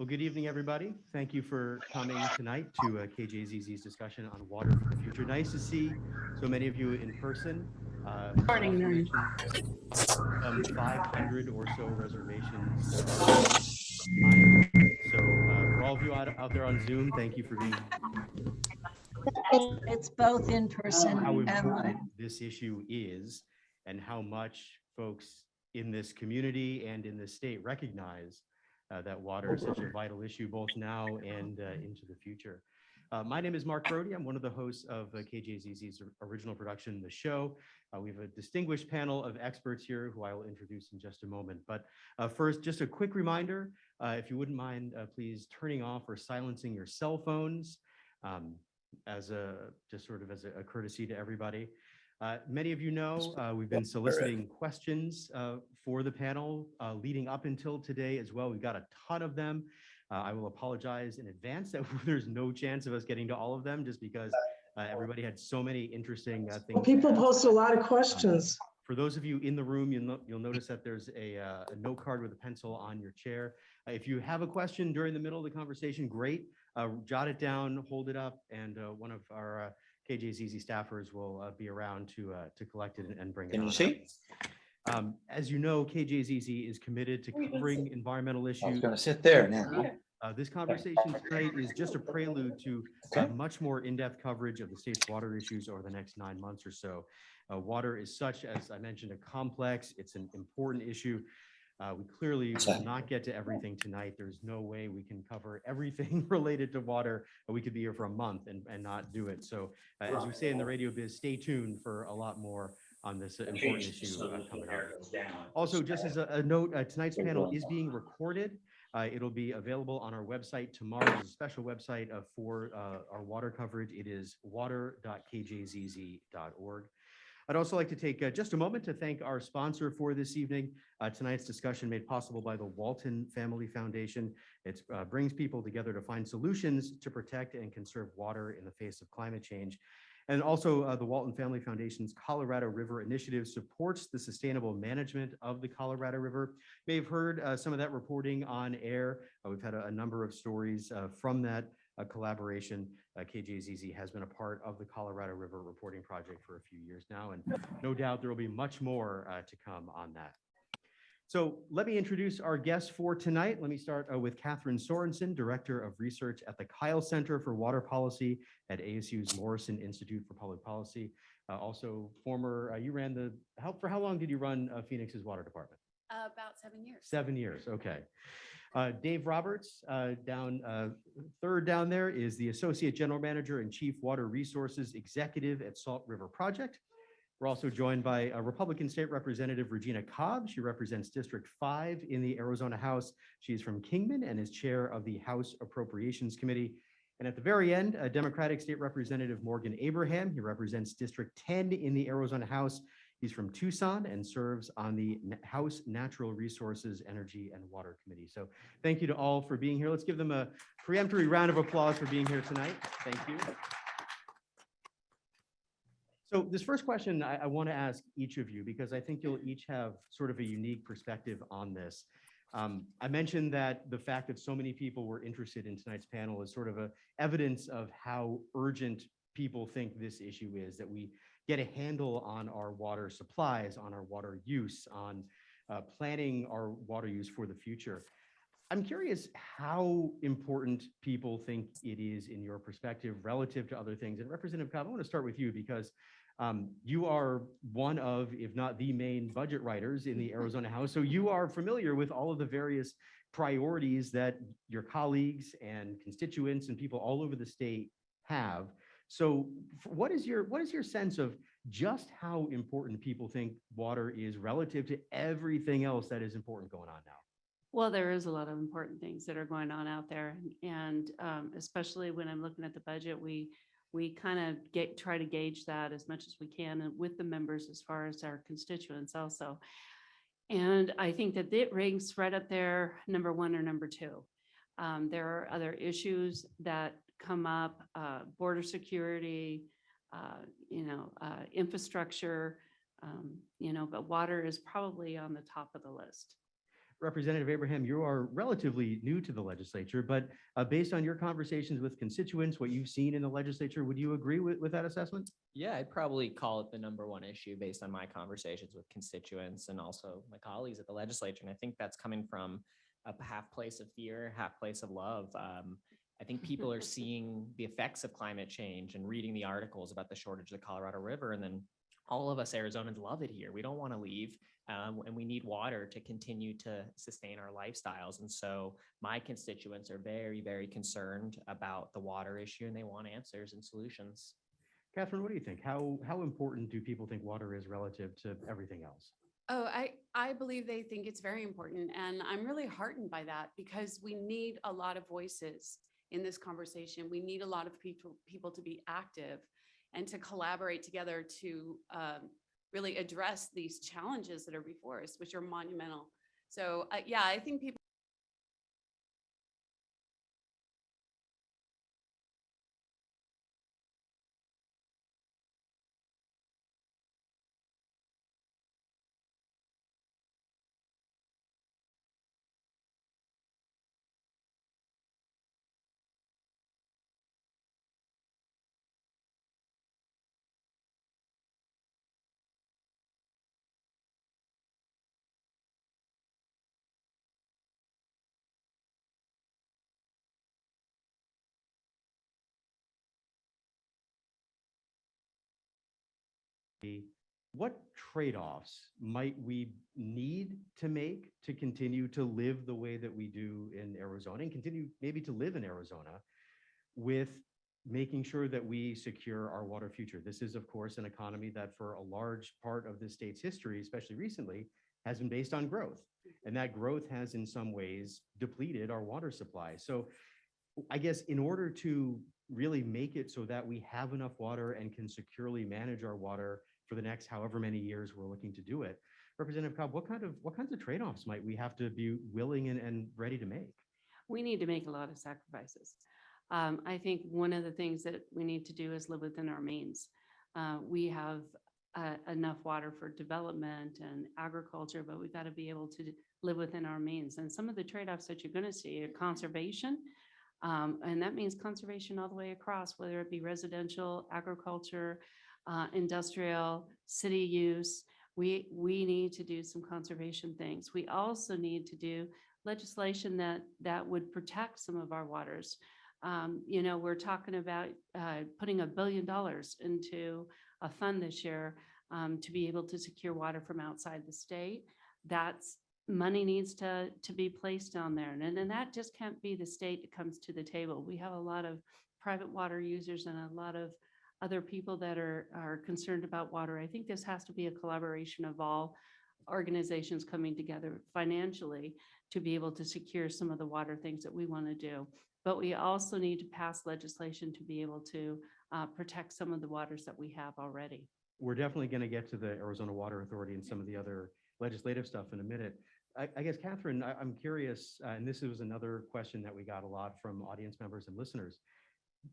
Well, good evening, everybody. Thank you for coming tonight to KJZZ's discussion on water for the future. Nice to see so many of you in person. Morning. 500 or so reservations. So for all of you out there on Zoom, thank you for being. It's both in person How and important this issue is, and how much folks in this community and in this state recognize that water is such a vital issue, both now and into the future. My name is Mark Brodie. I'm one of the hosts of KJZZ's original production, The Show. We have a distinguished panel of experts here who I will introduce in just a moment. But first, just a quick reminder, if you wouldn't mind, please turning off or silencing your cell phones as a courtesy to everybody. Many of you know we've been soliciting questions for the panel leading up until today as well. We've got a ton of them. I will apologize in advance that there's no chance of us getting to all of them just because everybody had so many interesting things. People post a lot of questions. For those of you in the room, you'll notice that there's a note card with a pencil on your chair. If you have a question during the middle of the conversation, great. Jot it down, hold it up, and one of our KJZZ staffers will be around to collect it and bring it on. Can you see? As you know, KJZZ is committed to covering environmental issues. I was going to sit there now. This conversation tonight is just a prelude to much more in-depth coverage of the state's water issues over the next 9 months or so. Water is such, as I mentioned, a complex, it's an important issue. We clearly will not get to everything tonight. There's no way we can cover everything related to water. We could be here for a month and not do it. So as we say in the radio biz, stay tuned for a lot more on this important issue coming up. Also, just as a note, tonight's panel is being recorded. It'll be available on our website tomorrow. There's a special website for our water coverage. It is water.kjzz.org. I'd also like to take just a moment to thank our sponsor for this evening. Tonight's discussion made possible by the Walton Family Foundation. It brings people together to find solutions to protect and conserve water in the face of climate change. And also the Walton Family Foundation's Colorado River Initiative supports the sustainable management of the Colorado River. You may have heard some of that reporting on air. We've had a number of stories from that collaboration. KJZZ has been a part of the Colorado River reporting project for a few years now, and no doubt there will be much more to come on that. So let me introduce our guests for tonight. Let me start with Kathryn Sorensen, Director of Research at the Kyl Center for Water Policy at ASU's Morrison Institute for Public Policy. Also former, you ran for how long did you run Phoenix's water department? About 7 years. 7 years, okay. Dave Roberts, third down there, is the Associate General Manager and Chief Water Resources Executive at Salt River Project. We're also joined by Republican State Representative Regina Cobb. She represents District 5 in the Arizona House. She's from Kingman and is chair of the House Appropriations Committee. And at the very end, Democratic State Representative Morgan Abraham. He represents District 10 in the Arizona House. He's from Tucson and serves on the House Natural Resources, Energy, and Water Committee. So thank you to all for being here. Let's give them a peremptory round of applause for being here tonight. Thank you. So this first question I want to ask each of you, because I think you'll each have sort of a unique perspective on this. I mentioned that the fact that so many people were interested in tonight's panel is sort of a evidence of how urgent people think this issue is, that we get a handle on our water supplies, on our water use, on planning our water use for the future. I'm curious how important people think it is in your perspective relative to other things. And Representative Cobb, I want to start with you because you are one of, if not the main budget writers in the Arizona House. So you are familiar with all of the various priorities that your colleagues and constituents and people all over the state have. So what is your sense of just how important people think water is relative to everything else that is important going on now? Well, there is a lot of important things that are going on out there. And especially when I'm looking at the budget, we kind of try to gauge that as much as we can with the members as far as our constituents also. And I think that it ranks right up there, number one or number two. There are other issues that come up, border security, infrastructure, but water is probably on the top of the list. Representative Abraham, you are relatively new to the legislature, but based on your conversations with constituents, what you've seen in the legislature, would you agree with that assessment? Yeah, I'd probably call it the #1 issue based on my conversations with constituents and also my colleagues at the legislature. And I think that's coming from a half place of fear, half place of love. I think people are seeing the effects of climate change and reading the articles about the shortage of the Colorado River. And then all of us Arizonans love it here. We don't want to leave. And we need water to continue to sustain our lifestyles. And so my constituents are very, very concerned about the water issue, and they want answers and solutions. Kathryn, what do you think? How important do people think water is relative to everything else? Oh, I believe they think it's very important. And I'm really heartened by that because we need a lot of voices in this conversation. We need a lot of people to be active and to collaborate together to really address these challenges that are before us, which are monumental. So yeah, I think people What trade-offs might we need to make to continue to live the way that we do in Arizona and continue maybe to live in Arizona with making sure that we secure our water future? This is, of course, an economy that for a large part of the state's history, especially recently, has been based on growth. And that growth has in some ways depleted our water supply. So I guess in order to really make it so that we have enough water and can securely manage our water for the next however many years we're looking to do it, Representative Cobb, what kinds of trade-offs might we have to be willing and ready to make? We need to make a lot of sacrifices. I think one of the things that we need to do is live within our means. We have enough water for development and agriculture, but we've got to be able to live within our means. And some of the trade-offs that you're going to see are conservation, and that means conservation all the way across, whether it be residential, agriculture, industrial, city use. We need to do some conservation things. We also need to do legislation that would protect some of our waters. We're talking about putting $1 billion into a fund this year to be able to secure water from outside the state. That's money needs to be placed on there. And that just can't be the state that comes to the table. We have a lot of private water users and a lot of other people that are concerned about water. I think this has to be a collaboration of all organizations coming together financially to be able to secure some of the water things that we want to do. But we also need to pass legislation to be able to protect some of the waters that we have already. We're definitely going to get to the Arizona Water Authority and some of the other legislative stuff in a minute. I guess, Kathryn, I'm curious, and this was another question that we got a lot from audience members and listeners.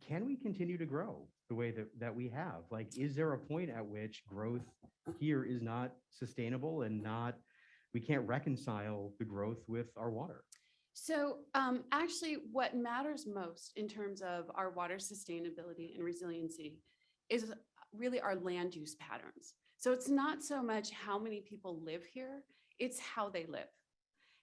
Can we continue to grow the way that we have? Like, is there a point at which growth here is not sustainable and we can't reconcile the growth with our water? So actually what matters most in terms of our water sustainability and resiliency is really our land use patterns. So it's not so much how many people live here, it's how they live.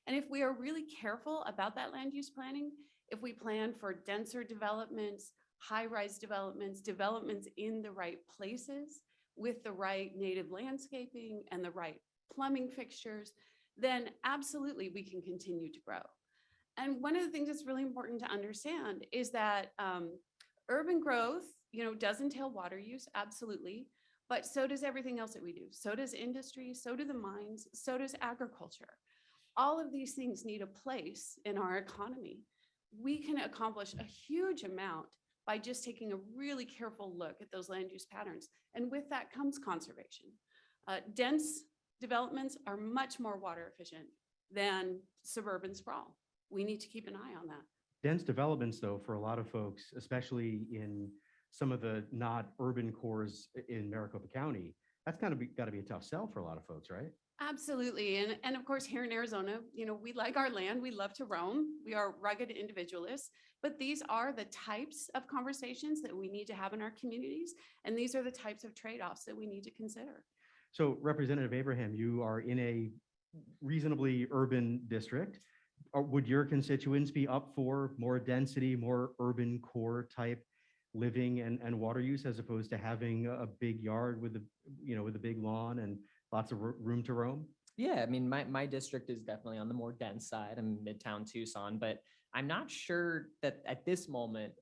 And if we are really careful about that land use planning, if we plan for denser developments, high-rise developments, developments in the right places with the right native landscaping and the right plumbing fixtures, then absolutely we can continue to grow. And one of the things that's really important to understand is that urban growth, does entail water use, absolutely, but so does everything else that we do. So does industry, so do the mines, so does agriculture. All of these things need a place in our economy. We can accomplish a huge amount by just taking a really careful look at those land use patterns. And with that comes conservation. Dense developments are much more water efficient than suburban sprawl. We need to keep an eye on that. Dense developments, though, for a lot of folks, especially in some of the not urban cores in Maricopa County, that's got to be a tough sell for a lot of folks, right? Absolutely. And of course, here in Arizona, we like our land. We love to roam. We are rugged individualists, but these are the types of conversations that we need to have in our communities. And these are the types of trade-offs that we need to consider. So Representative Abraham, you are in a reasonably urban district. Would your constituents be up for more density, more urban core type living and water use, as opposed to having a big yard with with a big lawn and lots of room to roam? Yeah, I mean, my district is definitely on the more dense side. I'm Midtown Tucson, but I'm not sure that at this moment,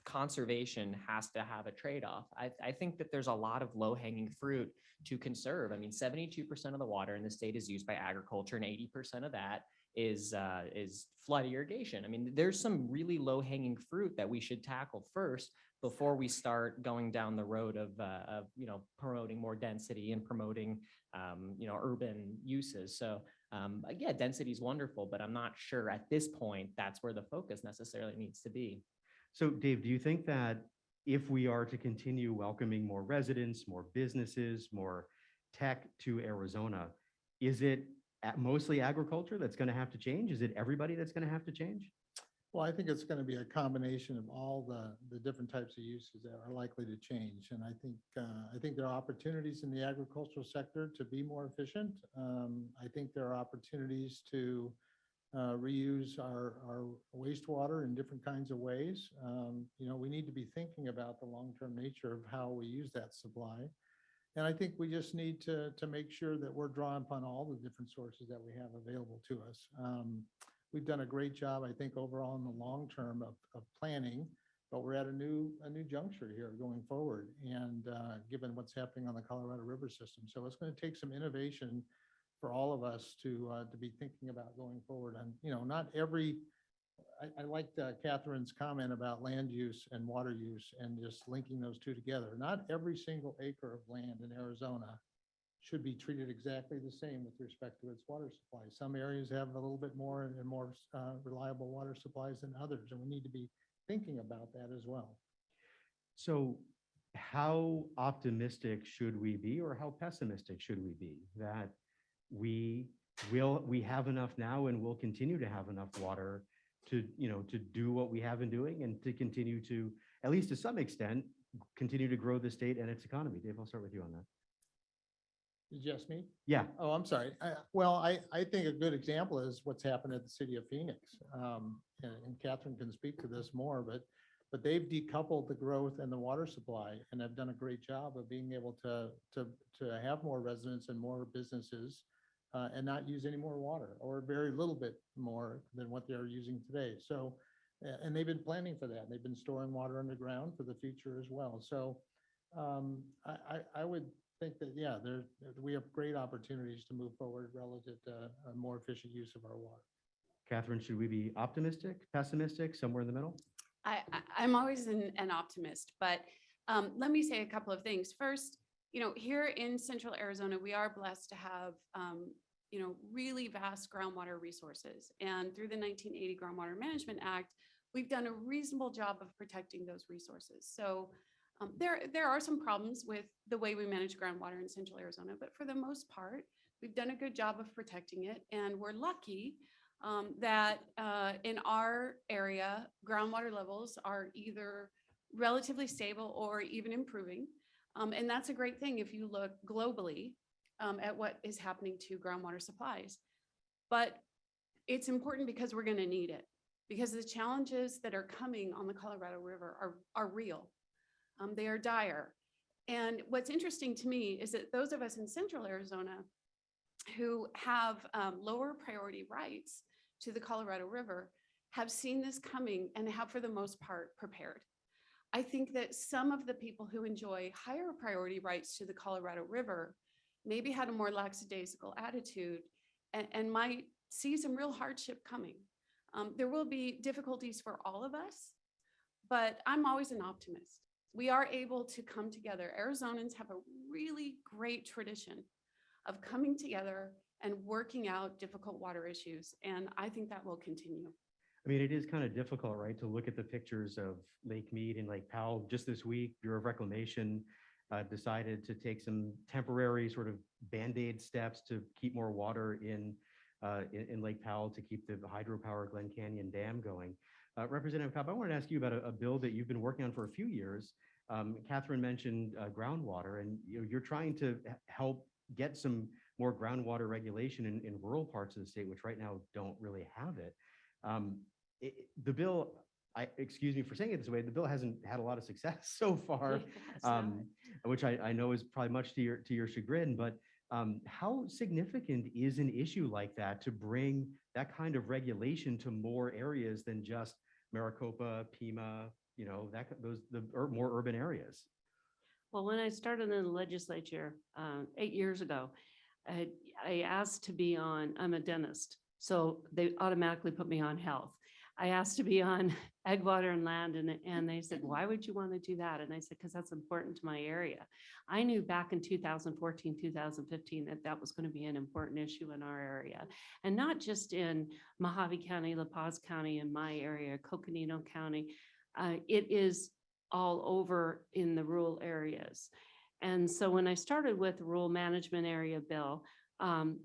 conservation has to have a trade-off. I think that there's a lot of low-hanging fruit to conserve. I mean, 72% of the water in the state is used by agriculture, and 80% of that is flood irrigation. I mean, there's some really low-hanging fruit that we should tackle first before we start going down the road of promoting more density and promoting urban uses. So yeah, density is wonderful, but I'm not sure at this point that's where the focus necessarily needs to be. So Dave, do you think that if we are to continue welcoming more residents, more businesses, more tech to Arizona, is it mostly agriculture that's going to have to change? Is it everybody that's going to have to change? Well, I think it's going to be a combination of all the different types of uses that are likely to change. And I think there are opportunities in the agricultural sector to be more efficient. I think there are opportunities to reuse our wastewater in different kinds of ways. We need to be thinking about the long-term nature of how we use that supply. And I think we just need to make sure that we're drawing upon all the different sources that we have available to us. We've done a great job, I think, overall in the long term of planning, but we're at a new juncture here going forward. And given what's happening on the Colorado River system, so it's going to take some innovation for all of us to be thinking about going forward. And not every. I liked Kathryn's comment about land use and water use and just linking those two together. Not every single acre of land in Arizona should be treated exactly the same with respect to its water supply. Some areas have a little bit more and more reliable water supplies than others, and we need to be thinking about that as well. So how optimistic should we be, or how pessimistic should we be that we have enough now and will continue to have enough water to do what we have been doing and to continue to, at least to some extent, continue to grow the state and its economy? Dave, I'll start with you on that. Just me? Yeah. Oh, I'm sorry. I think a good example is what's happened at the city of Phoenix. And Kathryn can speak to this more, but they've decoupled the growth and the water supply and have done a great job of being able to have more residents and more businesses and not use any more water, or very little bit more than what they're using today. So, and they've been planning for that. They've been storing water underground for the future as well. So I would think that, yeah, we have great opportunities to move forward relative to a more efficient use of our water. Kathryn, should we be optimistic, pessimistic, somewhere in the middle? I'm always an optimist, but let me say a couple of things. First, here in Central Arizona, we are blessed to have, really vast groundwater resources. And through the 1980 Groundwater Management Act, we've done a reasonable job of protecting those resources. So there are some problems with the way we manage groundwater in Central Arizona, but for the most part, we've done a good job of protecting it. And we're lucky that in our area, groundwater levels are either relatively stable or even improving. And that's a great thing if you look globally at what is happening to groundwater supplies. But it's important because we're going to need it, because the challenges that are coming on the Colorado River are real. They are dire. And what's interesting to me is that those of us in Central Arizona who have lower priority rights to the Colorado River have seen this coming and have, for the most part, prepared. I think that some of the people who enjoy higher priority rights to the Colorado River maybe had a more lackadaisical attitude and might see some real hardship coming. There will be difficulties for all of us, but I'm always an optimist. We are able to come together. Arizonans have a really great tradition of coming together and working out difficult water issues, and I think that will continue. I mean, it is kind of difficult, right, to look at the pictures of Lake Mead and Lake Powell just this week, Bureau of Reclamation decided to take some temporary sort of Band-Aid steps to keep more water in Lake Powell to keep the hydropower Glen Canyon Dam going. Representative Cobb, I wanted to ask you about a bill that you've been working on for a few years. Kathryn mentioned groundwater, and you're trying to help get some more groundwater regulation in rural parts of the state, which right now don't really have it. The bill, excuse me for saying it this way, the bill hasn't had a lot of success so far, which I know is probably much to your chagrin, but how significant is an issue like that to bring that kind of regulation to more areas than just Maricopa, Pima, the more urban areas? Well, when I started in the legislature 8 years ago, I asked to be on, I'm a dentist, so they automatically put me on health. I asked to be on Ag, Water, and Land, and they said, why would you want to do that? And I said, because that's important to my area. I knew back in 2014, 2015, that was going to be an important issue in our area. And not just in Mojave County, La Paz County, in my area, Coconino County. It is all over in the rural areas. And so when I started with the Rural Management Area Bill,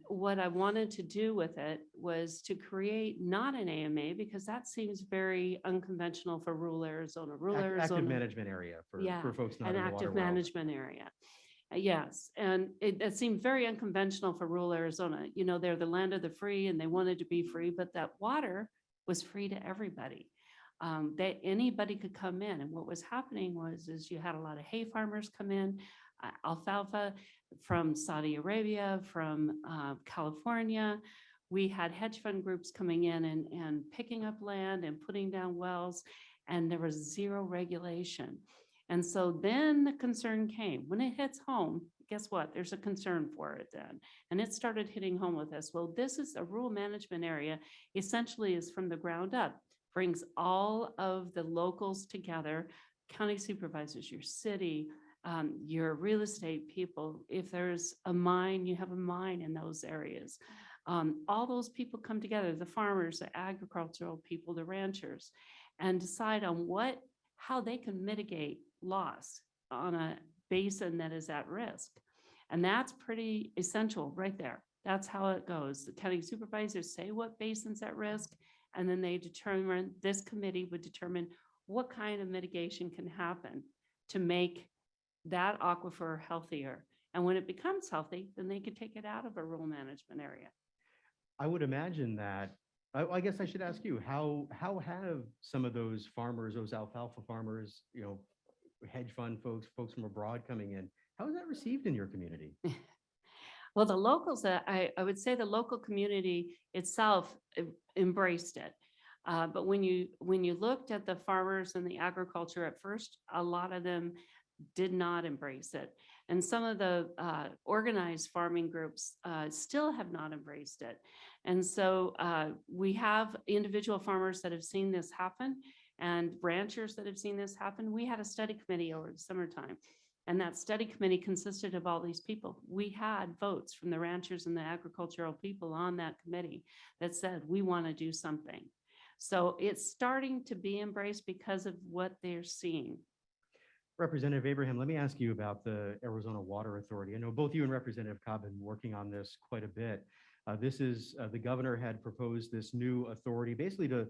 what I wanted to do with it was to create not an AMA, because that seems very unconventional for rural Arizona. Active management area for folks not an in the water active world. management area. Yes, and it seemed very unconventional for rural Arizona. They're the land of the free, and they wanted to be free, but that water was free to everybody. That anybody could come in, and what was happening is you had a lot of hay farmers come in, alfalfa from Saudi Arabia, from California. We had hedge fund groups coming in and picking up land and putting down wells, and there was zero regulation. And so then the concern came. When it hits home, guess what? There's a concern for it then. And it started hitting home with us. Well, this is a rural management area, essentially is from the ground up, brings all of the locals together, county supervisors, your city, your real estate people. If there's a mine, you have a mine in those areas. All those people come together, the farmers, the agricultural people, the ranchers, and decide on how they can mitigate loss on a basin that is at risk. And that's pretty essential right there. That's how it goes. The county supervisors say what basin's at risk, and then this committee would determine what kind of mitigation can happen to make that aquifer healthier. And when it becomes healthy, then they could take it out of a rural management area. I would imagine that. I guess I should ask you, how have some of those farmers, those alfalfa farmers, hedge fund folks from abroad coming in, how is that received in your community? Well, the locals, I would say the local community itself embraced it. But when you looked at the farmers and the agriculture at first, a lot of them did not embrace it. And some of the organized farming groups still have not embraced it. And so we have individual farmers that have seen this happen and ranchers that have seen this happen. We had a study committee over the summertime, and that study committee consisted of all these people. We had votes from the ranchers and the agricultural people on that committee that said, we want to do something. So it's starting to be embraced because of what they're seeing. Representative Abraham, let me ask you about the Arizona Water Authority. I know both you and Representative Cobb have been working on this quite a bit. This is, the governor had proposed this new authority basically to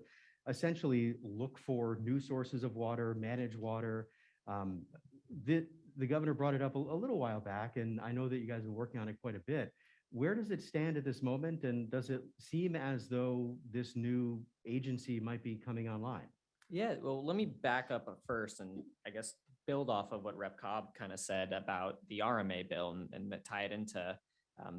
essentially look for new sources of water, manage water. The governor brought it up a little while back, and I know that you guys have been working on it quite a bit. Where does it stand at this moment, and does it seem as though this new agency might be coming online? Yeah, well, let me back up first and I guess build off of what Rep. Cobb kind of said about the RMA bill and tie it into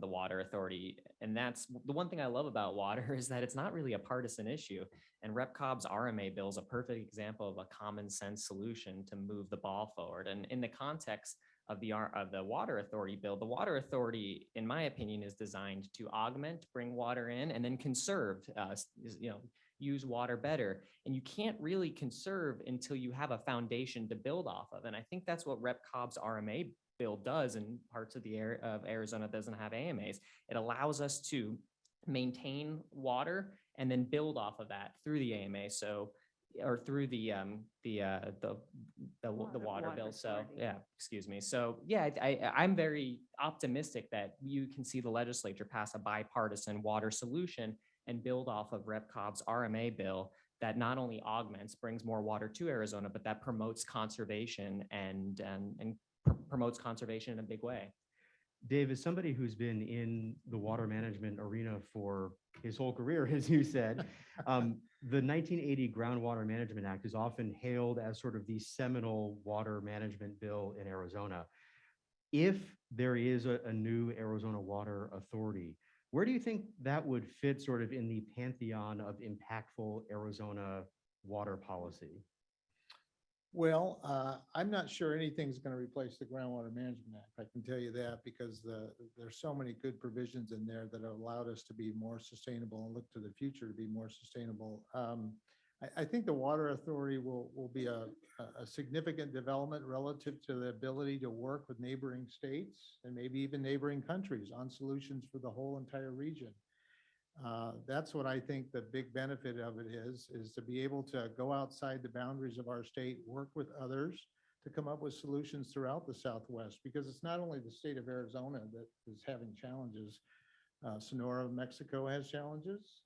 the water authority. And that's the one thing I love about water is that it's not really a partisan issue. And Rep. Cobb's RMA bill is a perfect example of a common sense solution to move the ball forward. And in the context of the water authority bill, the water authority, in my opinion, is designed to augment, bring water in, and then conserve, use water better. And you can't really conserve until you have a foundation to build off of. And I think that's what Rep. Cobb's RMA bill does in parts of the area of Arizona that doesn't have AMAs. It allows us to maintain water and then build off of that through the AMA. So or through the water bill. So, authority. yeah, excuse me. So, yeah, I'm very optimistic that you can see the legislature pass a bipartisan water solution and build off of Rep. Cobb's RMA bill that not only brings more water to Arizona, but that promotes conservation and promotes conservation in a big way. Dave, as somebody who's been in the water management arena for his whole career, as you said, the 1980 Groundwater Management Act is often hailed as sort of the seminal water management bill in Arizona. If there is a new Arizona Water Authority, where do you think that would fit sort of in the pantheon of impactful Arizona water policy? Well, I'm not sure anything's going to replace the Groundwater Management Act. I can tell you that because there's so many good provisions in there that have allowed us to be more sustainable and look to the future to be more sustainable. I think the Water Authority will be a significant development relative to the ability to work with neighboring states and maybe even neighboring countries on solutions for the whole entire region. That's what I think the big benefit of it is to be able to go outside the boundaries of our state, work with others to come up with solutions throughout the Southwest, because it's not only the state of Arizona that is having challenges. Sonora, Mexico has challenges.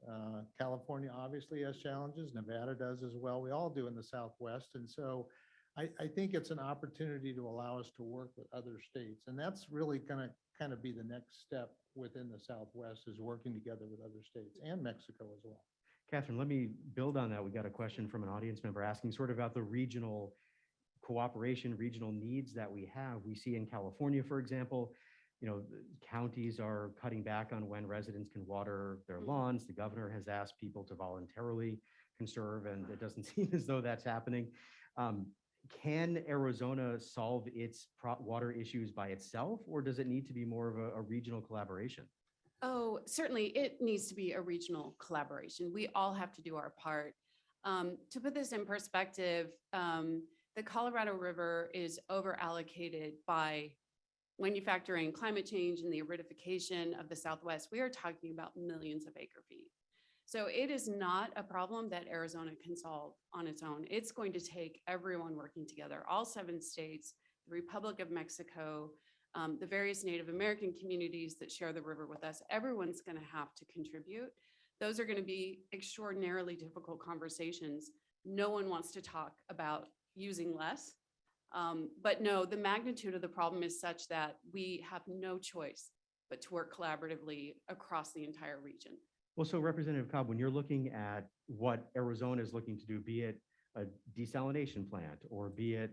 California obviously has challenges. Nevada does as well. We all do in the Southwest. And so I think it's an opportunity to allow us to work with other states. And that's really going to kind of be the next step within the Southwest, is working together with other states and Mexico as well. Kathryn, let me build on that. We got a question from an audience member asking sort of about the regional cooperation, regional needs that we have. We see in California, for example, counties are cutting back on when residents can water their lawns. The governor has asked people to voluntarily conserve, and it doesn't seem as though that's happening. Can Arizona solve its water issues by itself, or does it need to be more of a regional collaboration? Oh, certainly it needs to be a regional collaboration. We all have to do our part. To put this in perspective, the Colorado River is over allocated by, when you factor in climate change and the aridification of the Southwest, we are talking about millions of acre feet. So it is not a problem that Arizona can solve on its own. It's going to take everyone working together, all 7 states, the Republic of Mexico, the various Native American communities that share the river with us. Everyone's going to have to contribute. Those are going to be extraordinarily difficult conversations. No one wants to talk about using less. But no, the magnitude of the problem is such that we have no choice but to work collaboratively across the entire region. Well, so Representative Cobb, when you're looking at what Arizona is looking to do, be it a desalination plant or be it,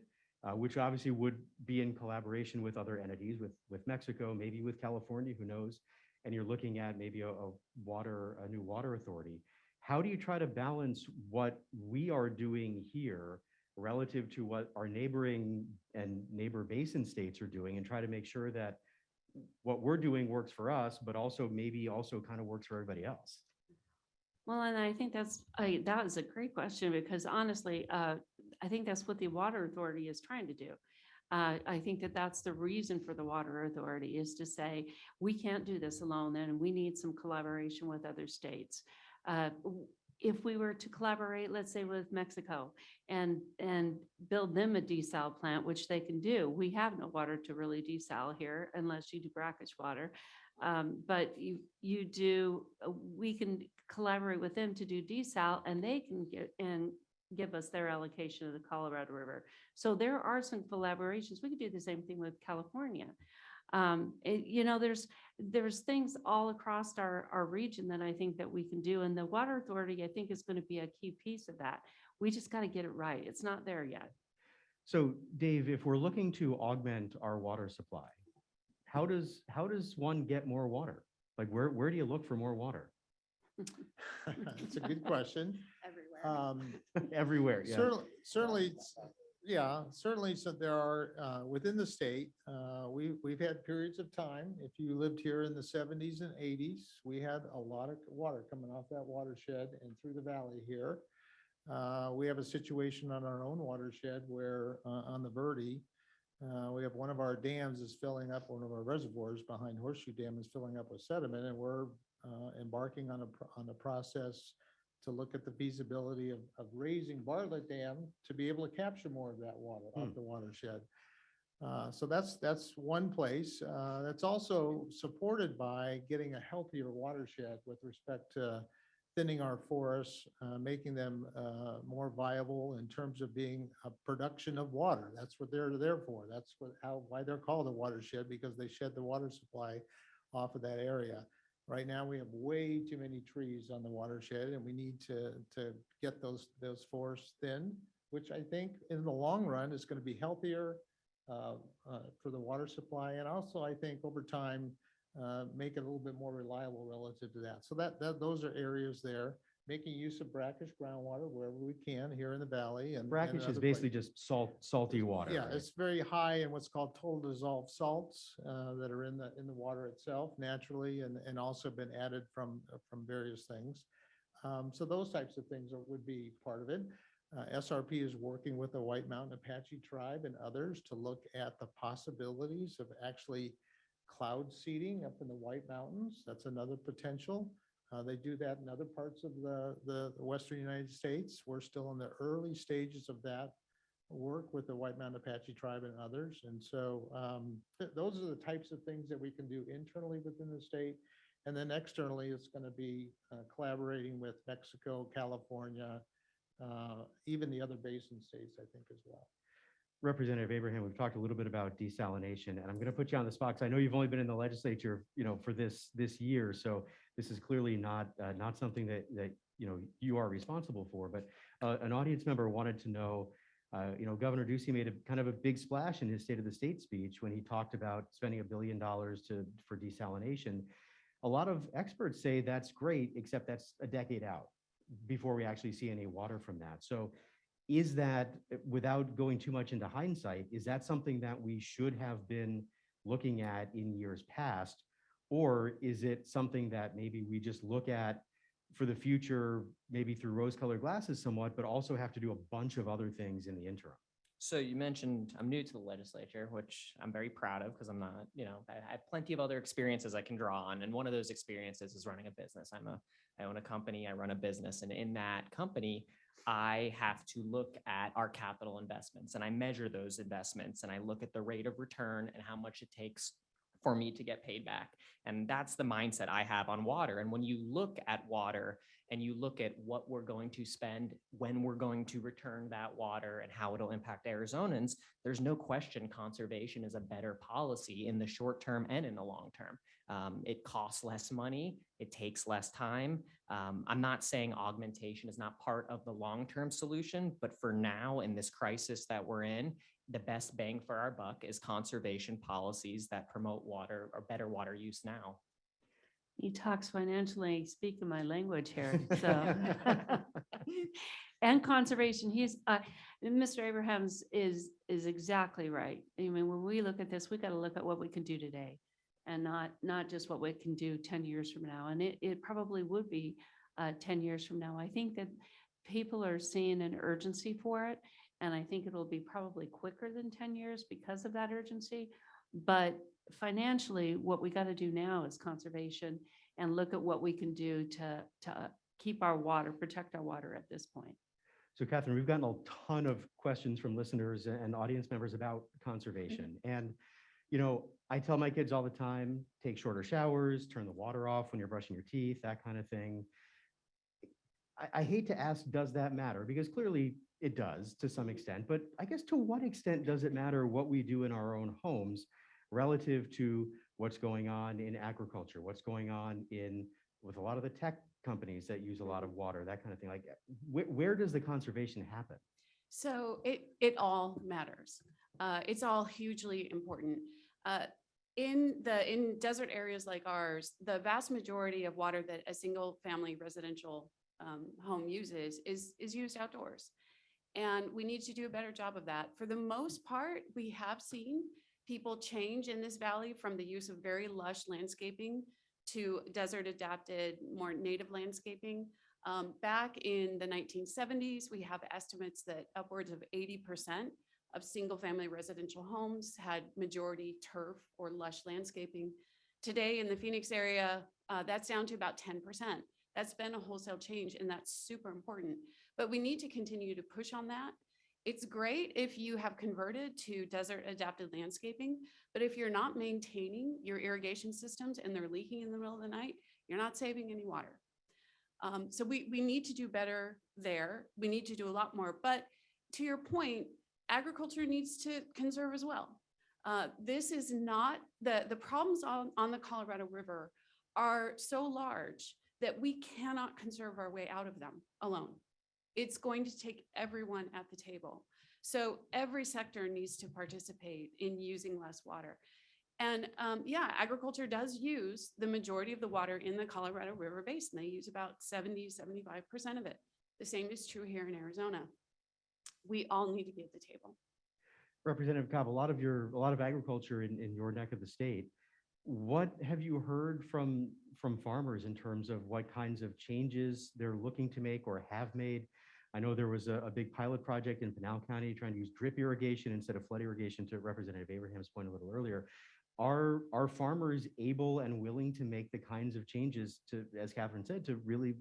which obviously would be in collaboration with other entities, with Mexico, maybe with California, who knows, and you're looking at maybe a new water authority, how do you try to balance what we are doing here relative to what our neighboring and neighbor basin states are doing, and try to make sure that what we're doing works for us, but also maybe also kind of works for everybody else? Well, and I think that is a great question, because honestly, I think that's what the Water Authority is trying to do. I think that's the reason for the Water Authority, is to say, we can't do this alone, and we need some collaboration with other states. If we were to collaborate, let's say with Mexico, and build them a desal plant, which they can do. We have no water to really desal here unless you do brackish water. But we can collaborate with them to do desal, and they can give us their allocation of the Colorado River. So there are some collaborations. We could do the same thing with California. There's things all across our region that I think that we can do. And the Water Authority, I think, is going to be a key piece of that. We just got to get it right. It's not there yet. So Dave, if we're looking to augment our water supply, how does one get more water? Like where do you look for more water? It's a good question. Everywhere. Everywhere, yeah. Certainly. So there are, within the state, we've had periods of time. If you lived here in the 70s and 80s, we had a lot of water coming off that watershed and through the valley here. We have a situation on our own watershed where on the Brodie, we have one of our dams is filling up, one of our reservoirs behind Horseshoe Dam is filling up with sediment, and we're embarking on a process to look at the feasibility of raising Bartlett Dam to be able to capture more of that water off the watershed. So that's one place. That's also supported by getting a healthier watershed with respect to thinning our forests, making them more viable in terms of being a production of water. That's what they're there for. That's why they're called a watershed, because they shed the water supply off of that area. Right now, we have way too many trees on the watershed, and we need to get those forests thinned, which I think in the long run is going to be healthier for the water supply. And also, I think over time, make it a little bit more reliable relative to that. So those are areas there, making use of brackish groundwater wherever we can here in the valley. And Brackish is other basically places. just salty water. Yeah, right? it's very high in what's called total dissolved salts that are in the water itself naturally, and also been added from various things. So those types of things would be part of it. SRP is working with the White Mountain Apache tribe and others to look at the possibilities of actually cloud seeding up in the White Mountains. That's another potential. They do that in other parts of the Western United States. We're still in the early stages of that work with the White Mountain Apache tribe and others. And so those are the types of things that we can do internally within the state. And then externally, it's going to be collaborating with Mexico, California, even the other basin states, I think, as well. Representative Abraham, we've talked a little bit about desalination, and I'm going to put you on the spot because I know you've only been in the legislature, for this year, so this is clearly not something that you are responsible for. But an audience member wanted to know, Governor Ducey made a kind of a big splash in his State of the State speech when he talked about spending $1 billion for desalination. A lot of experts say that's great, except that's a decade out before we actually see any water from that. So is that, without going too much into hindsight, is that something that we should have been looking at in years past? Or is it something that maybe we just look at for the future, maybe through rose-colored glasses somewhat, but also have to do a bunch of other things in the interim? So you mentioned I'm new to the legislature, which I'm very proud of because I'm not, I have plenty of other experiences I can draw on. And one of those experiences is running a business. I own a company, I run a business, and in that company, I have to look at our capital investments and I measure those investments and I look at the rate of return and how much it takes for me to get paid back. And that's the mindset I have on water. And when you look at water and you look at what we're going to spend, when we're going to return that water and how it'll impact Arizonans, there's no question conservation is a better policy in the short term and in the long term. It costs less money. It takes less time. I'm not saying augmentation is not part of the long-term solution, but for now in this crisis that we're in, the best bang for our buck is conservation policies that promote water or better water use now. He talks financially, speaking my language here, so. And conservation, Mr. Abrahams is exactly right. I mean, when we look at this, we got to look at what we can do today and not just what we can do 10 years from now. And it probably would be 10 years from now. I think that people are seeing an urgency for it. And I think it'll be probably quicker than 10 years because of that urgency. But financially, what we got to do now is conservation and look at what we can do to keep our water, protect our water at this point. So Kathryn, we've gotten a ton of questions from listeners and audience members about conservation. And, I tell my kids all the time, take shorter showers, turn the water off when you're brushing your teeth, that kind of thing. I hate to ask, does that matter? Because clearly it does to some extent, but I guess to what extent does it matter what we do in our own homes relative to what's going on in agriculture, what's going on with a lot of the tech companies that use a lot of water, that kind of thing? Like, where does the conservation happen? So it all matters. It's all hugely important. In desert areas like ours, the vast majority of water that a single family residential home uses is used outdoors. And we need to do a better job of that. For the most part, we have seen people change in this valley from the use of very lush landscaping to desert adapted, more native landscaping. Back in the 1970s, we have estimates that upwards of 80% of single family residential homes had majority turf or lush landscaping. Today in the Phoenix area, that's down to about 10%. That's been a wholesale change, and that's super important. But we need to continue to push on that. It's great if you have converted to desert adapted landscaping, but if you're not maintaining your irrigation systems and they're leaking in the middle of the night, you're not saving any water. So we need to do better there. We need to do a lot more. But to your point, agriculture needs to conserve as well. This is not, the problems on the Colorado River are so large that we cannot conserve our way out of them alone. It's going to take everyone at the table. So every sector needs to participate in using less water. And yeah, agriculture does use the majority of the water in the Colorado River Basin. They use about 70–75% of it. The same is true here in Arizona. We all need to be at the table. Representative Cobb, a lot of agriculture in your neck of the state. What have you heard from farmers in terms of what kinds of changes they're looking to make or have made? I know there was a big pilot project in Pinal County trying to use drip irrigation instead of flood irrigation, to Representative Abraham's point a little earlier. Are farmers able and willing to make the kinds of changes to, as Kathryn said, to really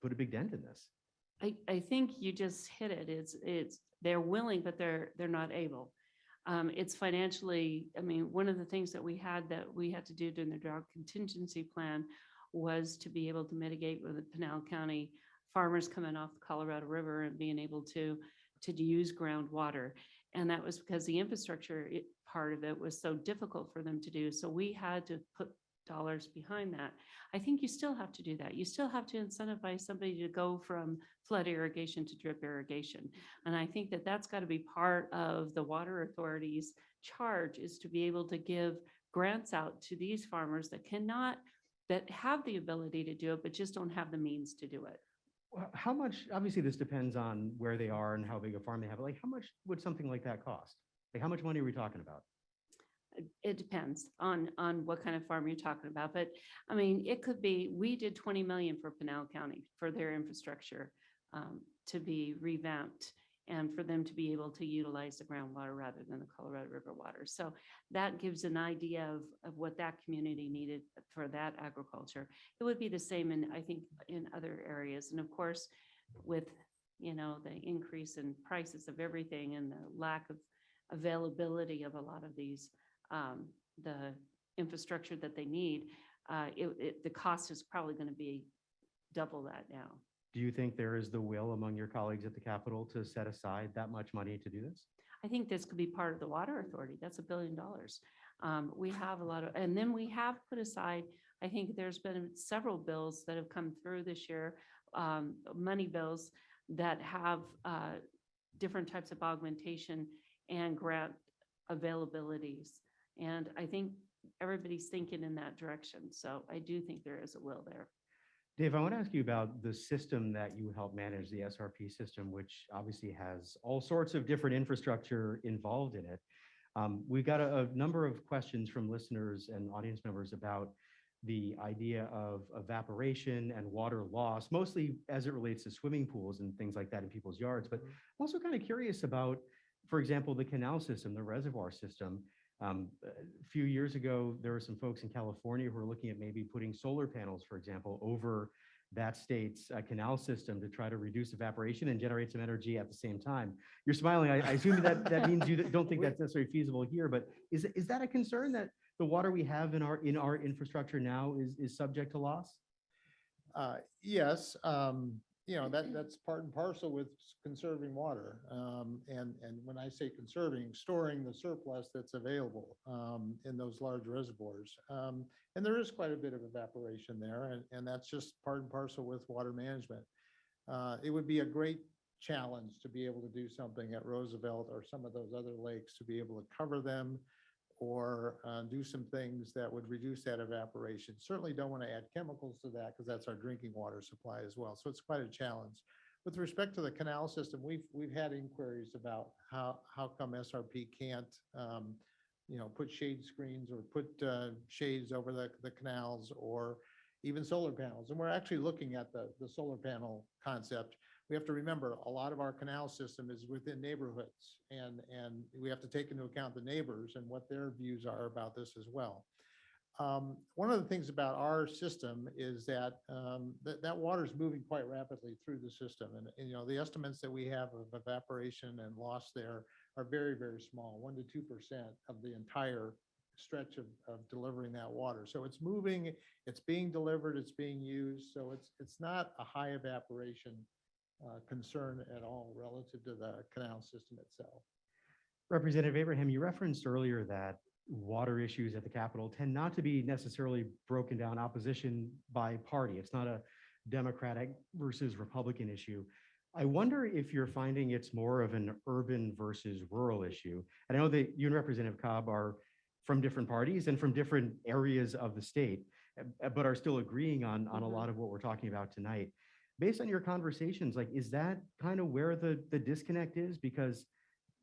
put a big dent in this? I think you just hit it. It's they're willing, but they're not able. It's financially, I mean, one of the things that we had to do during the drought contingency plan was to be able to mitigate with the Pinal County farmers coming off the Colorado River and being able to use groundwater. And that was because the infrastructure part of it was so difficult for them to do. So we had to put dollars behind that. I think you still have to do that. You still have to incentivize somebody to go from flood irrigation to drip irrigation. And I think that that's got to be part of the water authority's charge, is to be able to give grants out to these farmers that have the ability to do it, but just don't have the means to do it. How much, obviously this depends on where they are and how big a farm they have, but like how much would something like that cost? Like how much money are we talking about? It depends on what kind of farm you're talking about. But I mean, it could be, we did 20 million for Pinal County for their infrastructure to be revamped and for them to be able to utilize the groundwater rather than the Colorado River water. So that gives an idea of what that community needed for that agriculture. It would be the same in, I think, in other areas. And of course, with, you know, the increase in prices of everything and the lack of availability of a lot of these, the infrastructure that they need, the cost is probably going to be double that now. Do you think there is the will among your colleagues at the Capitol to set aside that much money to do this? I think this could be part of the water authority. That's $1 billion. We have a lot of, and then we have put aside, I think there's been several bills that have come through this year, money bills that have different types of augmentation and grant availabilities. And I think everybody's thinking in that direction. So I do think there is a will there. Dave, I want to ask you about the system that you help manage, the SRP system, which obviously has all sorts of different infrastructure involved in it. We've got a number of questions from listeners and audience members about the idea of evaporation and water loss, mostly as it relates to swimming pools and things like that in people's yards. But I'm also kind of curious about, for example, the canal system, the reservoir system. A few years ago, there were some folks in California who were looking at maybe putting solar panels, for example, over that state's canal system to try to reduce evaporation and generate some energy at the same time. You're smiling. I assume that means you don't think that's necessarily feasible here, but is that a concern that the water we have in our infrastructure now is subject to loss? Yes. You know, that's part and parcel with conserving water. And when I say conserving, storing the surplus that's available in those large reservoirs. And there is quite a bit of evaporation there, and that's just part and parcel with water management. It would be a great challenge to be able to do something at Roosevelt or some of those other lakes to be able to cover them or do some things that would reduce that evaporation. Certainly don't want to add chemicals to that because that's our drinking water supply as well. So it's quite a challenge. With respect to the canal system, we've had inquiries about how come SRP can't you know, put shade screens or put shades over the canals or even solar panels. And we're actually looking at the solar panel concept. We have to remember a lot of our canal system is within neighborhoods, and we have to take into account the neighbors and what their views are about this as well. One of the things about our system is that that water is moving quite rapidly through the system. And, you know, the estimates that we have of evaporation and loss there are very, very small, 1 to 2% of the entire stretch of delivering that water. So it's moving, it's being delivered, it's being used. So it's not a high evaporation concern at all relative to the canal system itself. Representative Abraham, you referenced earlier that water issues at the Capitol tend not to be necessarily broken down opposition by party. It's not a Democratic versus Republican issue. I wonder if you're finding it's more of an urban versus rural issue. And I know that you and Representative Cobb are from different parties and from different areas of the state, but are still agreeing on a lot of what we're talking about tonight. Based on your conversations, like, is that kind of where the disconnect is? Because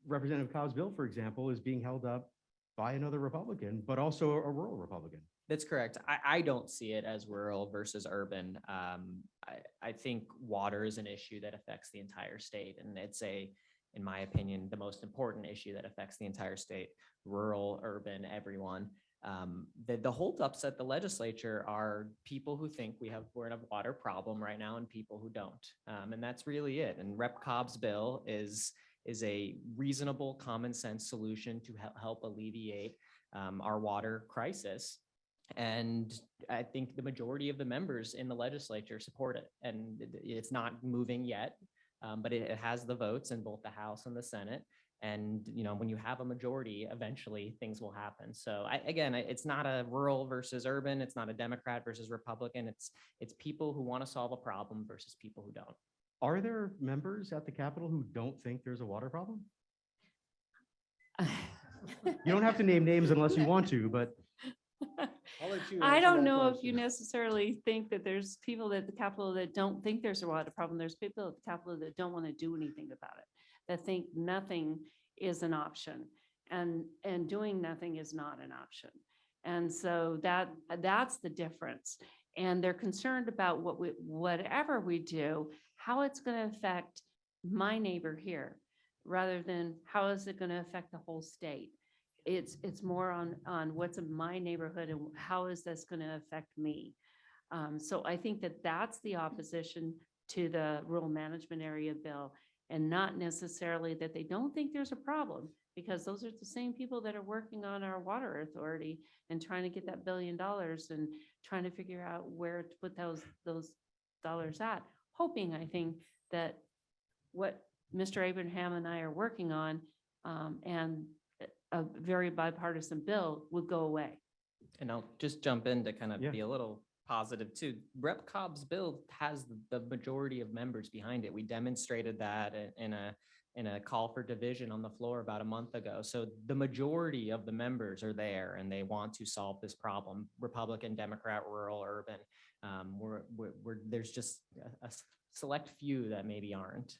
Representative Cobb's bill, for example, is being held up by another Republican, but also a rural Republican. That's correct. I don't see it as rural versus urban. I think water is an issue that affects the entire state, and it's in my opinion, the most important issue that affects the entire state, rural, urban, everyone. The holdups at the legislature are people who think we're in a water problem right now and people who don't. And that's really it. And Rep. Cobb's bill is a reasonable, common sense solution to help alleviate our water crisis. And I think the majority of the members in the legislature support it. And it's not moving yet, but it has the votes in both the House and the Senate. And, you know, when you have a majority, eventually things will happen. So again, it's not a rural versus urban. It's not a Democrat versus Republican. It's people who want to solve a problem versus people who don't. Are there members at the Capitol who don't think there's a water problem? You don't have to name names unless you want to, but I'll let you I answer don't that know if question. you necessarily think that there's people at the Capitol that don't think there's a water problem. There's people at the Capitol that don't want to do anything about it, that think nothing is an option, and doing nothing is not an option. And so that's the difference. And they're concerned about whatever we do, how it's going to affect my neighbor here, rather than how is it going to affect the whole state. It's more on what's in my neighborhood and how is this going to affect me. So I think that's the opposition to the rural management area bill, and not necessarily that they don't think there's a problem, because those are the same people that are working on our water authority and trying to get that $1 billion and trying to figure out where to put those dollars at, hoping, I think, that what Mr. Abraham and I are working on, and a very bipartisan bill, would go away. And I'll just jump in to kind of Yeah. be a little positive too. Rep. Cobb's bill has the majority of members behind it. We demonstrated that in a call for division on the floor about a month ago. So the majority of the members are there and they want to solve this problem. Republican, Democrat, rural, urban. There's just a select few that maybe aren't.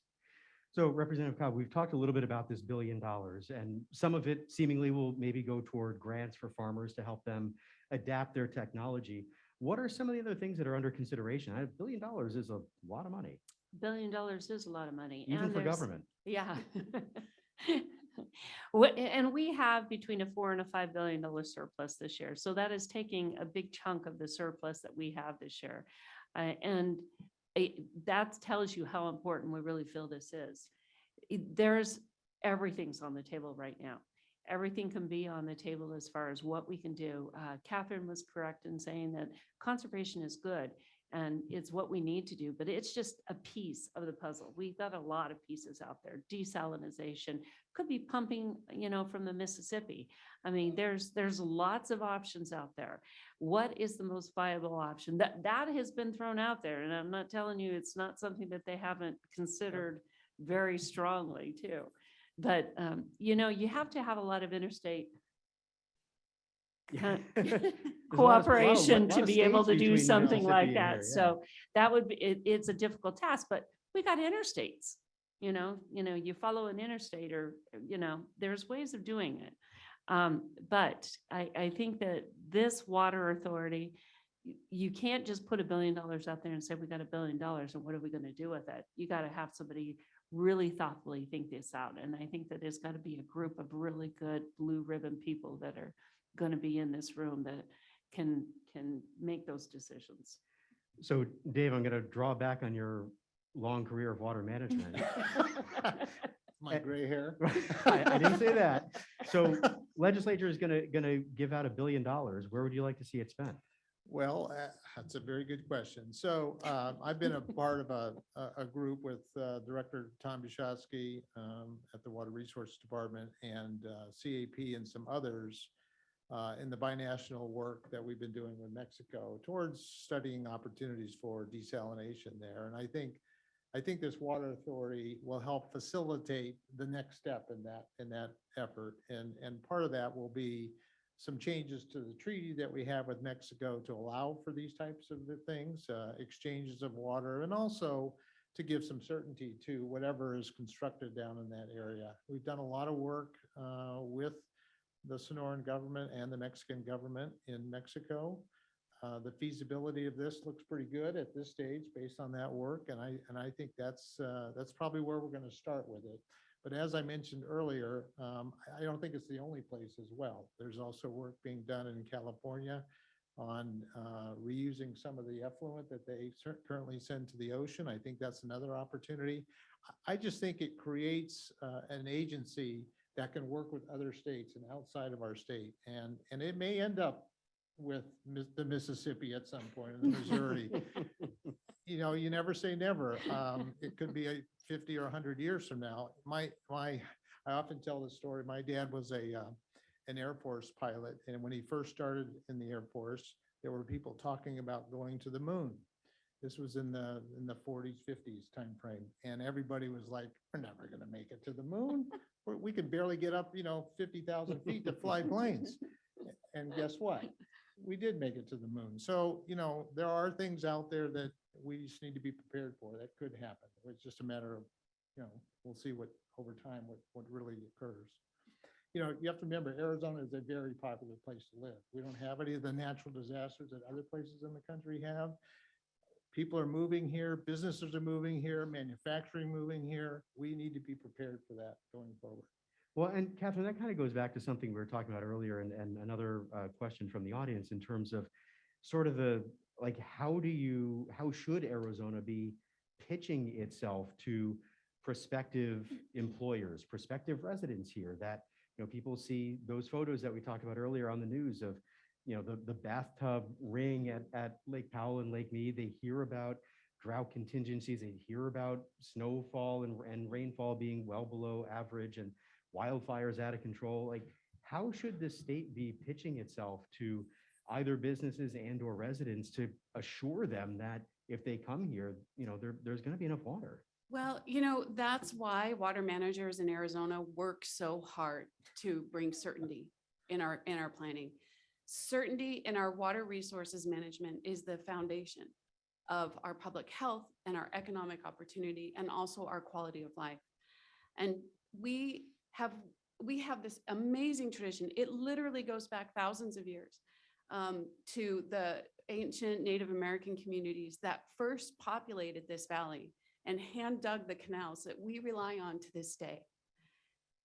so Representative Cobb, we've talked a little bit about this $1 billion, and some of it seemingly will maybe go toward grants for farmers to help them adapt their technology. What are some of the other things that are under consideration? $1 billion is a lot of money, $1 billion is a lot of money. even and for there's- government. Yeah. And we have between a $4 and a $5 billion surplus this year. So that is taking a big chunk of the surplus that we have this year. That tells you how important we really feel this is. Everything's on the table right now. Everything can be on the table as far as what we can do. Kathryn was correct in saying that conservation is good and it's what we need to do, but it's just a piece of the puzzle. We've got a lot of pieces out there. Desalinization could be pumping, from the Mississippi. I mean, there's lots of options out there. What is the most viable option? That has been thrown out there, and I'm not telling you it's not something that they haven't considered very strongly too. But you have to have a lot of interstate Yeah. There's a lot of- cooperation lot to of be able to states do between something like Mississippi and that. here, So that would be, it's a difficult task, but we got interstates, you follow an interstate, or, there's ways of doing it. But I think that this water authority, you can't just put $1 billion out there and say, we got $1 billion and what are we going to do with it? You got to have somebody really thoughtfully think this out. And I think that there's got to be a group of really good blue ribbon people that are going to be in this room that can make those decisions. So Dave, I'm going to draw back on your long career of water management. My gray hair. I didn't say that. So legislature is going to give out $1 billion. Where would you like to see it spent? Well, that's a very good question. So I've been a part of a group with Director Tom Bishotsky at the Water Resources Department and CAP and some others in the binational work that we've been doing with Mexico towards studying opportunities for desalination there. And I think this water authority will help facilitate the next step in that effort. And part of that will be some changes to the treaty that we have with Mexico to allow for these types of things, exchanges of water, and also to give some certainty to whatever is constructed down in that area. We've done a lot of work with the Sonoran government and the Mexican government in Mexico. The feasibility of this looks pretty good at this stage based on that work, and I think that's probably where we're going to start with it. But as I mentioned earlier, I don't think it's the only place as well. There's also work being done in California on reusing some of the effluent that they currently send to the ocean. I think that's another opportunity. I just think it creates an agency that can work with other states and outside of our state. And it may end up with the Mississippi at some point, in the Missouri. You know, you never say never. It could be 50 or 100 years from now. I often tell the story. My dad was an Air Force pilot, and when he first started in the Air Force, there were people talking about going to the moon. This was in the 40s, 50s timeframe, and everybody was like, "We're never going to make it to the moon. We can barely get up, 50,000 feet to fly planes." And guess what? We did make it to the moon. So, there are things out there that we just need to be prepared for. That could happen. It's just a matter of, we'll see what over time, what really occurs. You have to remember, Arizona is a very popular place to live. We don't have any of the natural disasters that other places in the country have. People are moving here, businesses are moving here, manufacturing moving here. We need to be prepared for that going forward. Well, and Kathryn, that kind of goes back to something we were talking about earlier and another question from the audience in terms of sort of how should Arizona be pitching itself to prospective employers, prospective residents here that, people see those photos that we talked about earlier on the news of, the bathtub ring at Lake Powell and Lake Mead. They hear about drought contingencies, they hear about snowfall and rainfall being well below average and wildfires out of control. How should the state be pitching itself to either businesses and or residents to assure them that if they come here, there's going to be enough water? Well, that's why water managers in Arizona work so hard to bring certainty in our planning. Certainty in our water resources management is the foundation of our public health and our economic opportunity and also our quality of life. And we have this amazing tradition. It literally goes back thousands of years to the ancient Native American communities that first populated this valley and hand dug the canals that we rely on to this day.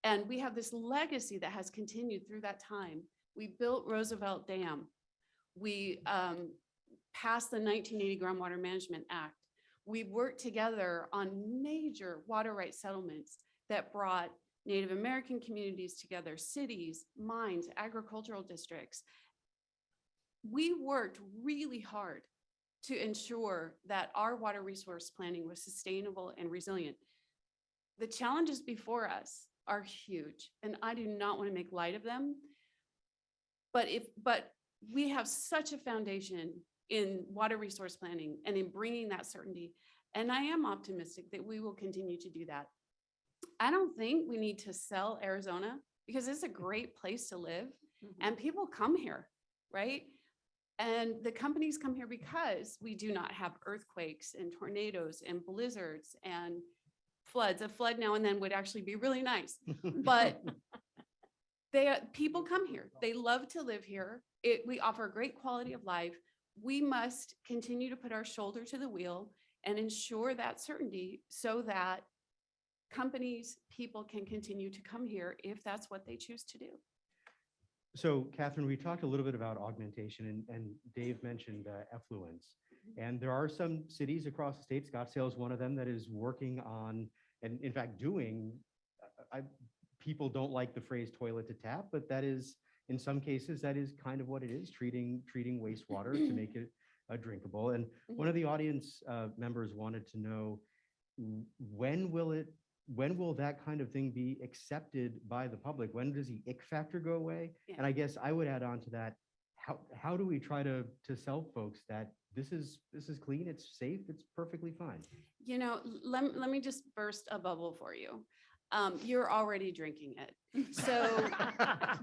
And we have this legacy that has continued through that time. We built Roosevelt Dam. We passed the 1980 Groundwater Management Act. We worked together on major water rights settlements that brought Native American communities together, cities, mines, agricultural districts. We worked really hard to ensure that our water resource planning was sustainable and resilient. The challenges before us are huge, and I do not want to make light of them. But we have such a foundation in water resource planning and in bringing that certainty. And I am optimistic that we will continue to do that. I don't think we need to sell Arizona because it's a great place to live and people come here, right? And the companies come here because we do not have earthquakes and tornadoes and blizzards and floods. A flood now and then would actually be really nice, but people come here. They love to live here. We offer a great quality of life. We must continue to put our shoulder to the wheel and ensure that certainty so that companies, people can continue to come here if that's what they choose to do. So Kathryn, we talked a little bit about augmentation and Dave mentioned effluence. And there are some cities across the state, Scottsdale is one of them, that is working on, and in fact doing, people don't like the phrase toilet to tap, but that is, in some cases, that is kind of what it is, treating wastewater to make it drinkable. And one of the audience members wanted to know, when will that kind of thing be accepted by the public? When does the ick factor go away? Yeah. And I guess I would add on to that, how do we try to sell folks that this is clean, it's safe, it's perfectly fine? You know, let me just burst a bubble for you. You're already drinking it. So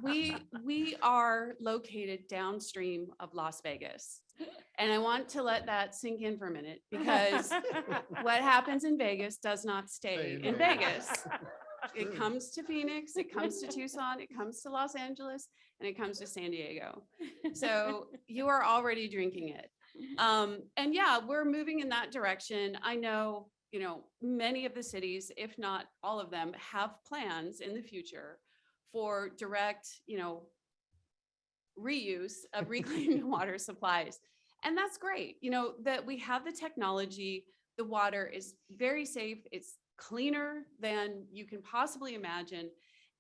we are located downstream of Las Vegas. And I want to let that sink in for a minute, because what happens in Vegas does not stay in Vegas. It comes to Phoenix, it comes to Tucson, it comes to Los Angeles, and it comes to San Diego. So you are already drinking it. And yeah, we're moving in that direction. I know, you know, many of the cities, if not all of them, have plans in the future for direct, you know, reuse of reclaimed water supplies. And that's great, you know, that we have the technology, the water is very safe, it's cleaner than you can possibly imagine.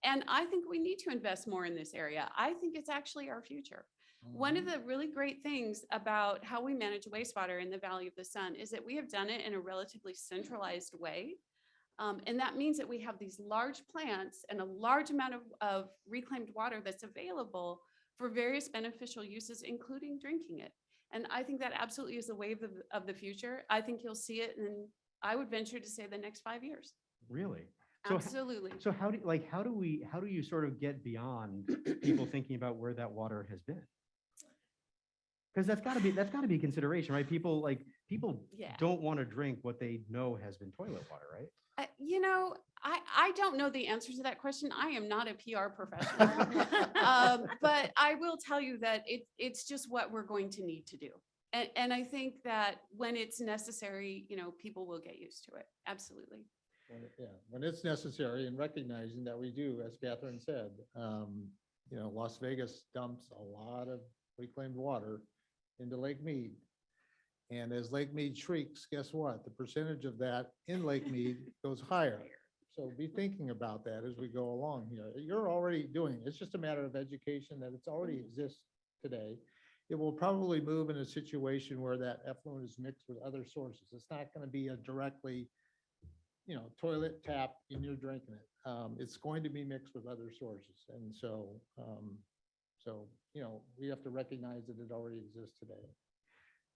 And I think we need to invest more in this area. I think it's actually our future. One of the really great things about how we manage wastewater in the Valley of the Sun is that we have done it in a relatively centralized way. And that means that we have these large plants and a large amount of reclaimed water that's available for various beneficial uses, including drinking it. And I think that absolutely is the wave of the future. I think you'll see it in, I would venture to say, the next 5 years. Really? Absolutely. So how do you sort of get beyond people thinking about where that water has been? Because that's got to be a consideration, right? People Yeah. don't want to drink what they know has been toilet water, right? You know, I don't know the answer to that question. I am not a PR professional. But I will tell you that it's just what we're going to need to do. And I think that when it's necessary, you know, people will get used to it. Absolutely. When it's necessary, and recognizing that we do, as Kathryn said, you know, Las Vegas dumps a lot of reclaimed water into Lake Mead. And as Lake Mead shrinks, guess what? The percentage of that in Lake Mead goes higher. So be thinking about that as we go along here. You're already doing it. It's just a matter of education that it's already exists today. It will probably move in a situation where that effluent is mixed with other sources. It's not going to be a directly, you know, toilet tap and you're drinking it. It's going to be mixed with other sources. And so, you know, we have to recognize that it already exists today.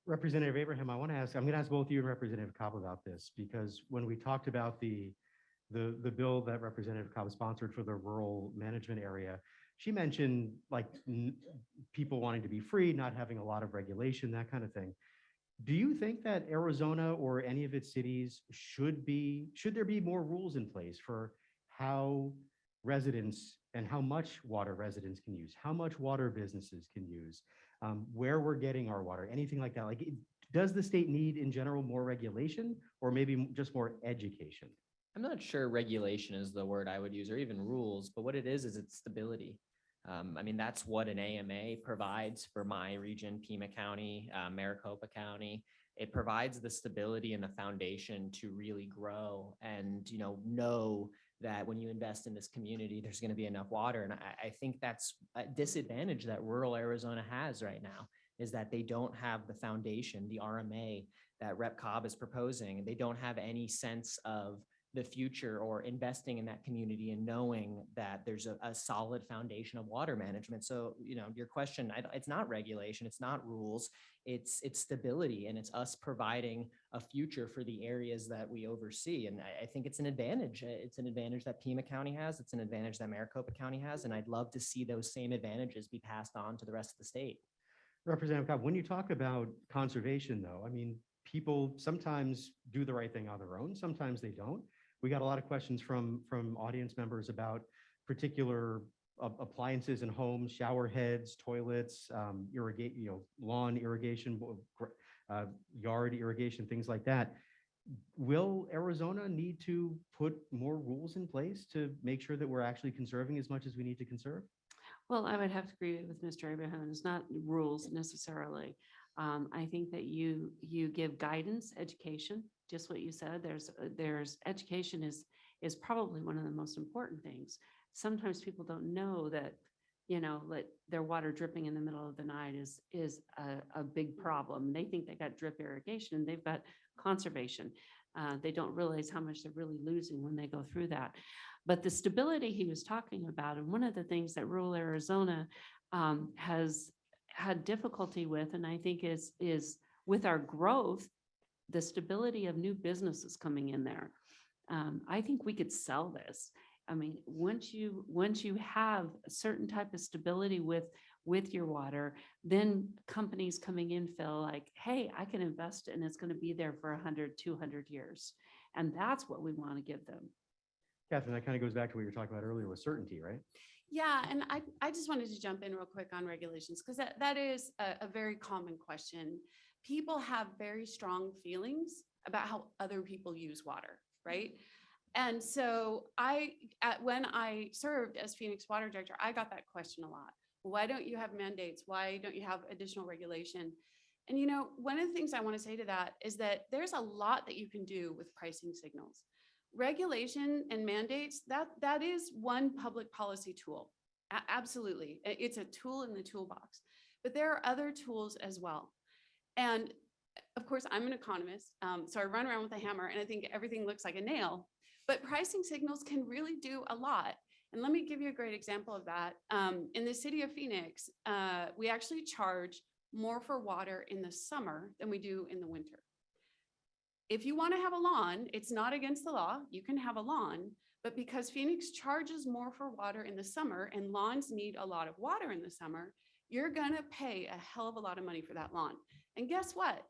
Representative Abraham, I'm going to ask both you and Representative Cobb about this, because when we talked about the bill that Representative Cobb sponsored for the rural management area, she mentioned like people wanting to be free, not having a lot of regulation, that kind of thing. Do you think that Arizona or any of its cities should there be more rules in place for how residents and how much water residents can use, how much water businesses can use, where we're getting our water, anything like that? Like, does the state need in general more regulation or maybe just more education? I'm not sure regulation is the word I would use, or even rules, but what it is it's stability. I mean, that's what an AMA provides for my region, Pima County, Maricopa County. It provides the stability and the foundation to really grow and, you know that when you invest in this community, there's going to be enough water. And I think that's a disadvantage that rural Arizona has right now, is that they don't have the foundation, the RMA that Rep. Cobb is proposing. They don't have any sense of the future or investing in that community and knowing that there's a solid foundation of water management. So, you know, your question, it's not regulation, it's not rules, it's stability, and it's us providing a future for the areas that we oversee. And I think it's an advantage. It's an advantage that Pima County has. It's an advantage that Maricopa County has. And I'd love to see those same advantages be passed on to the rest of the state. Representative Cobb, when you talk about conservation though, I mean, people sometimes do the right thing on their own, sometimes they don't. We got a lot of questions from audience members about particular appliances in homes, shower heads, toilets, lawn irrigation, yard irrigation, things like that. Will Arizona need to put more rules in place to make sure that we're actually conserving as much as we need to conserve? Well, I would have to agree with Mr. Abraham. It's not rules necessarily. I think that you give guidance, education, just what you said. There's education is probably one of the most important things. Sometimes people don't know that, like their water dripping in the middle of the night is a big problem. They think they got drip irrigation and they've got conservation. They don't realize how much they're really losing when they go through that. But the stability he was talking about, and one of the things that rural Arizona has had difficulty with, and I think is with our growth, the stability of new businesses coming in there. I think we could sell this. I mean, once you have a certain type of stability with your water, then companies coming in feel like, hey, I can invest and it's going to be there for 100, 200 years. And that's what we want to give them. Kathryn, that kind of goes back to what you were talking about earlier with certainty, right? Yeah, and I just wanted to jump in real quick on regulations because that is a very common question. People have very strong feelings about how other people use water, right? And so when I served as Phoenix Water Director, I got that question a lot. Why don't you have mandates? Why don't you have additional regulation? And one of the things I want to say to that is that there's a lot that you can do with pricing signals. Regulation and mandates, that is one public policy tool. Absolutely. It's a tool in the toolbox, but there are other tools as well. And of course, I'm an economist, so I run around with a hammer and I think everything looks like a nail, but pricing signals can really do a lot. And let me give you a great example of that. In the city of Phoenix, we actually charge more for water in the summer than we do in the winter. If you want to have a lawn, it's not against the law. You can have a lawn, but because Phoenix charges more for water in the summer and lawns need a lot of water in the summer, you're going to pay a hell of a lot of money for that lawn. And guess what?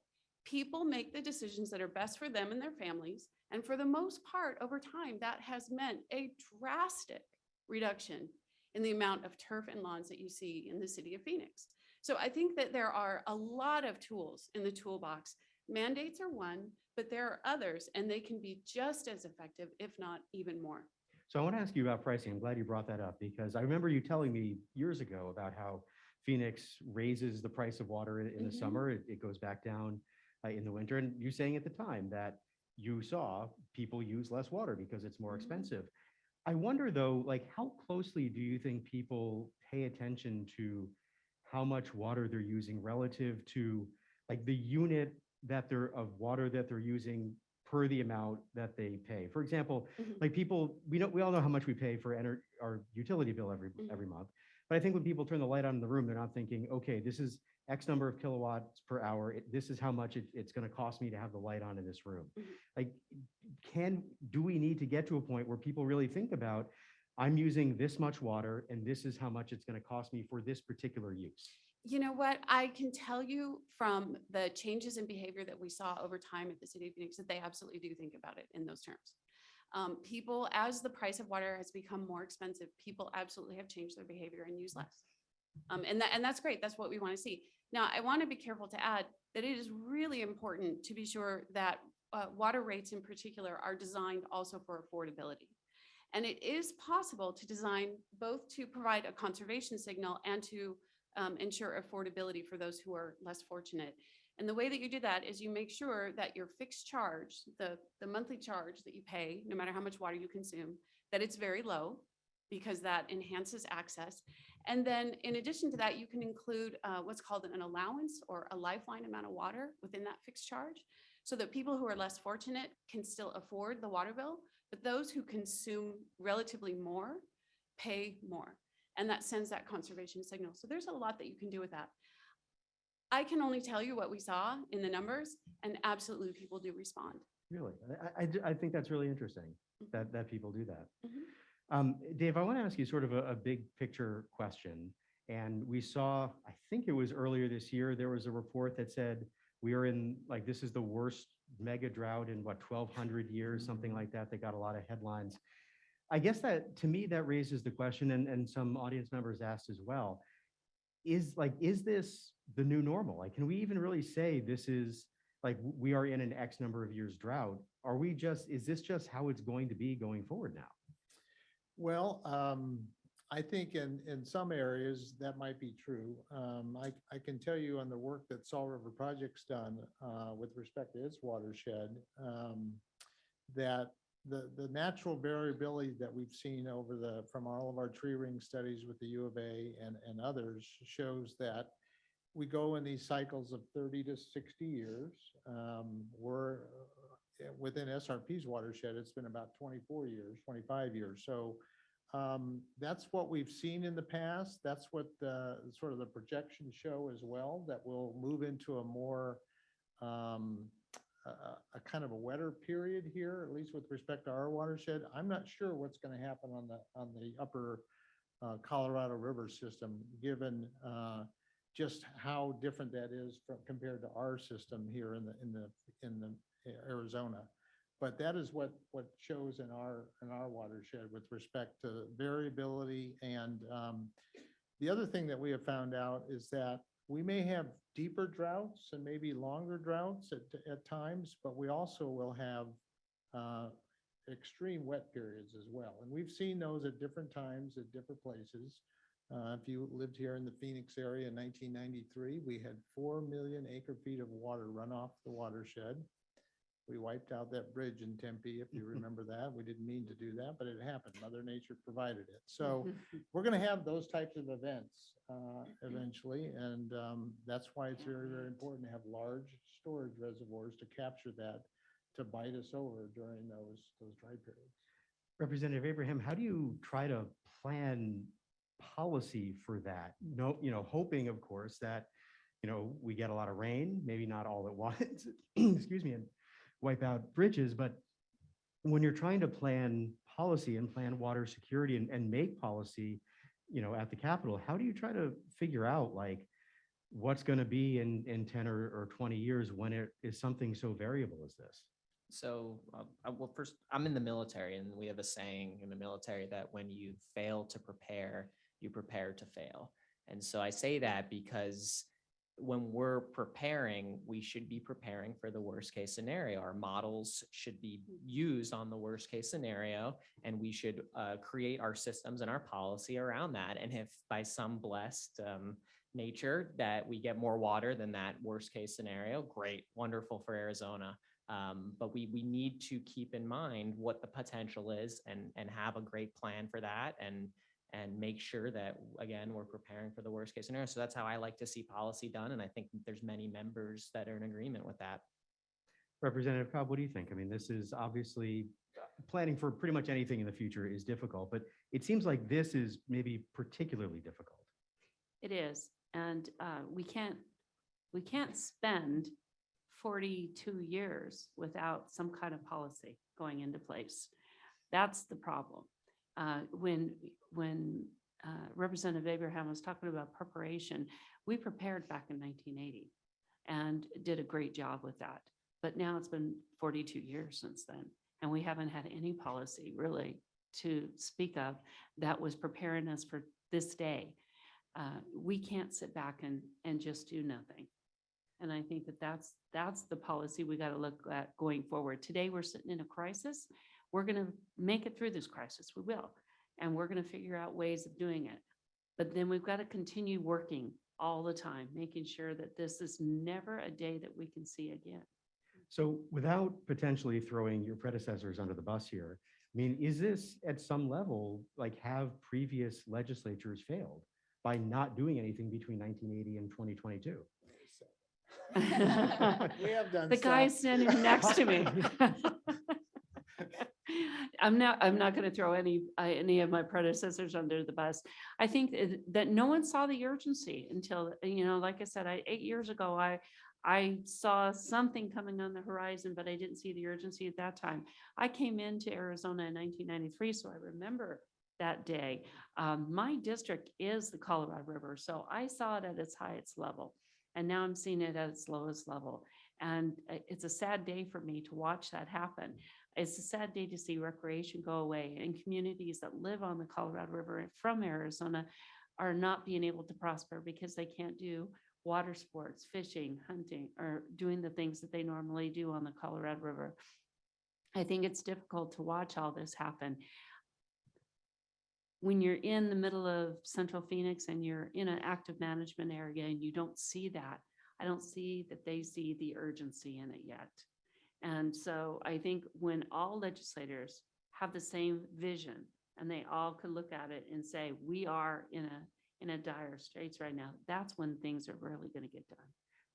People make the decisions that are best for them and their families. And for the most part, over time, that has meant a drastic reduction in the amount of turf and lawns that you see in the city of Phoenix. So I think that there are a lot of tools in the toolbox. Mandates are one, but there are others, and they can be just as effective, if not even more. So I want to ask you about pricing. I'm glad you brought that up because I remember you telling me years ago about how Phoenix raises the price of water in the summer. It goes back down in the winter. And you saying at the time that you saw people use less water because it's more expensive. I wonder though, like how closely do you think people pay attention to how much water they're using relative to like the unit of water that they're using per the amount that they pay? For example, like people, we all know how much we pay for our utility bill every month. But I think when people turn the light on in the room, they're not thinking, okay, this is X number of kilowatts per hour. This is how much it's going to cost me to have the light on in this room. Like, do we need to get to a point where people really think about, I'm using this much water and this is how much it's going to cost me for this particular use? You know what? I can tell you from the changes in behavior that we saw over time at the city of Phoenix that they absolutely do think about it in those terms. People, as the price of water has become more expensive, people absolutely have changed their behavior and use less. And that's great. That's what we want to see. Now, I want to be careful to add that it is really important to be sure that water rates in particular are designed also for affordability. And it is possible to design both to provide a conservation signal and to ensure affordability for those who are less fortunate. And the way that you do that is you make sure that your fixed charge, the monthly charge that you pay, no matter how much water you consume, that it's very low because that enhances access. And then in addition to that, you can include what's called an allowance or a lifeline amount of water within that fixed charge so that people who are less fortunate can still afford the water bill, but those who consume relatively more pay more. And that sends that conservation signal. So there's a lot that you can do with that. I can only tell you what we saw in the numbers, and absolutely people do respond. Really? I think that's really interesting that people do that. Mm-hmm. Dave, I want to ask you sort of a big picture question. And we saw, I think it was earlier this year, there was a report that said we are in, like, this is the worst mega drought in what, 1,200 years, something like that. They got a lot of headlines. I guess that, to me, that raises the question, and some audience members asked as well, is this the new normal? Like, can we even really say this is, like, we are in an X number of years drought? Is this just how it's going to be going forward now? Well, I think in some areas that might be true. I can tell you on the work that Salt River Project's done with respect to its watershed, that the natural variability that we've seen from all of our tree ring studies with the U of A and others shows that we go in these cycles of 30 to 60 years. We're within SRP's watershed, it's been about 24 years, 25 years. So that's what we've seen in the past. That's what the sort of the projections show as well, that we'll move into a more a kind of a wetter period here, at least with respect to our watershed. I'm not sure what's going to happen on the upper Colorado River system, given just how different that is compared to our system here in the Arizona. But that is what shows in our watershed with respect to variability. And the other thing that we have found out is that we may have deeper droughts and maybe longer droughts at times, but we also will have extreme wet periods as well. And we've seen those at different times at different places. If you lived here in the Phoenix area in 1993, we had 4 million acre feet of water run off the watershed. We wiped out that bridge in Tempe, if you remember that. We didn't mean to do that, but it happened. Mother Nature provided it. So we're going to have those types of events eventually. And that's why it's very, very important to have large storage reservoirs to capture that, to bite us over during those dry periods. Representative Abraham, how do you try to plan policy for that? No, hoping, of course, that, we get a lot of rain, maybe not all at once, excuse me, and wipe out bridges. But when you're trying to plan policy and plan water security and make policy, at the Capitol, how do you try to figure out like what's going to be in 10 or 20 years when it is something so variable as this? So, well, first, I'm in the military, and we have a saying in the military that when you fail to prepare, you prepare to fail. And so I say that because when we're preparing, we should be preparing for the worst case scenario. Our models should be used on the worst case scenario, and we should create our systems and our policy around that. And if by some blessed nature that we get more water than that worst case scenario, great, wonderful for Arizona. But we need to keep in mind what the potential is and have a great plan for that and make sure that, again, we're preparing for the worst case scenario. So that's how I like to see policy done. And I think there's many members that are in agreement with that. Representative Cobb, what do you think? I mean, this is obviously planning for pretty much anything in the future is difficult, but it seems like this is maybe particularly difficult. It is. And we can't spend 42 years without some kind of policy going into place. That's the problem. When Representative Abraham was talking about preparation, we prepared back in 1980 and did a great job with that. But now it's been 42 years since then, and we haven't had any policy really to speak of that was preparing us for this day. We can't sit back and just do nothing. And I think that's the policy we got to look at going forward. Today, we're sitting in a crisis. We're going to make it through this crisis. We will. And we're going to figure out ways of doing it. But then we've got to continue working all the time, making sure that this is never a day that we can see again. So without potentially throwing your predecessors under the bus here, I mean, is this at some level, like, have previous legislatures failed by not doing anything between 1980 and 2022? We have done The guy stuff. standing next to me. I'm not going to throw any of my predecessors under the bus. I think that no one saw the urgency until, like I said, 8 years ago, I saw something coming on the horizon, but I didn't see the urgency at that time. I came into Arizona in 1993, so I remember that day. My district is the Colorado River, so I saw it at its highest level, and now I'm seeing it at its lowest level. And it's a sad day for me to watch that happen. It's a sad day to see recreation go away, and communities that live on the Colorado River from Arizona are not being able to prosper because they can't do water sports, fishing, hunting, or doing the things that they normally do on the Colorado River. I think it's difficult to watch all this happen. when you're in the middle of Central Phoenix and you're in an active management area and you don't see that, I don't see that they see the urgency in it yet. And so I think when all legislators have the same vision and they all could look at it and say, we are in a dire straits right now, that's when things are really going to get done.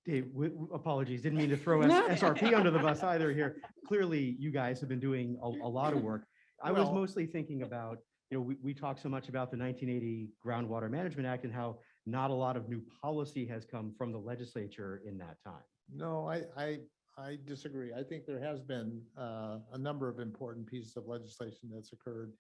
Dave, apologies, didn't mean to throw SRP under the bus either here. Clearly, you guys have been doing a lot of work. I was Well- mostly thinking about, we talk so much about the 1980 Groundwater Management Act and how not a lot of new policy has come from the legislature in that time. No, I disagree. I think there has been a number of important pieces of legislation that's occurred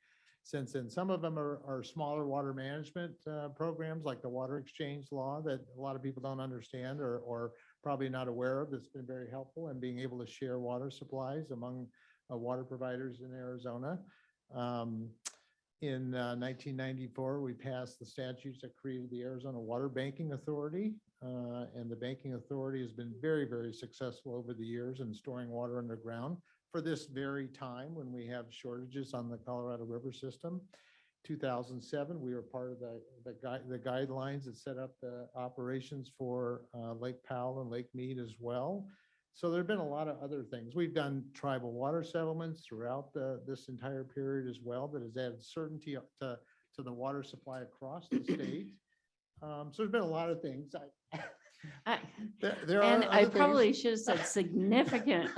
since then. Some of them are smaller water management programs, like the water exchange law that a lot of people don't understand or probably not aware of. That's been very helpful in being able to share water supplies among water providers in Arizona. In 1994, we passed the statutes that created the Arizona Water Banking Authority. And the Banking Authority has been very, very successful over the years in storing water underground for this very time when we have shortages on the Colorado River system. 2007, we were part of the guidelines that set up the operations for Lake Powell and Lake Mead as well. So there have been a lot of other things. We've done tribal water settlements throughout this entire period as well that has added certainty to the water supply across the state. So there's been a lot of things. There are And I other probably things. should have said significant.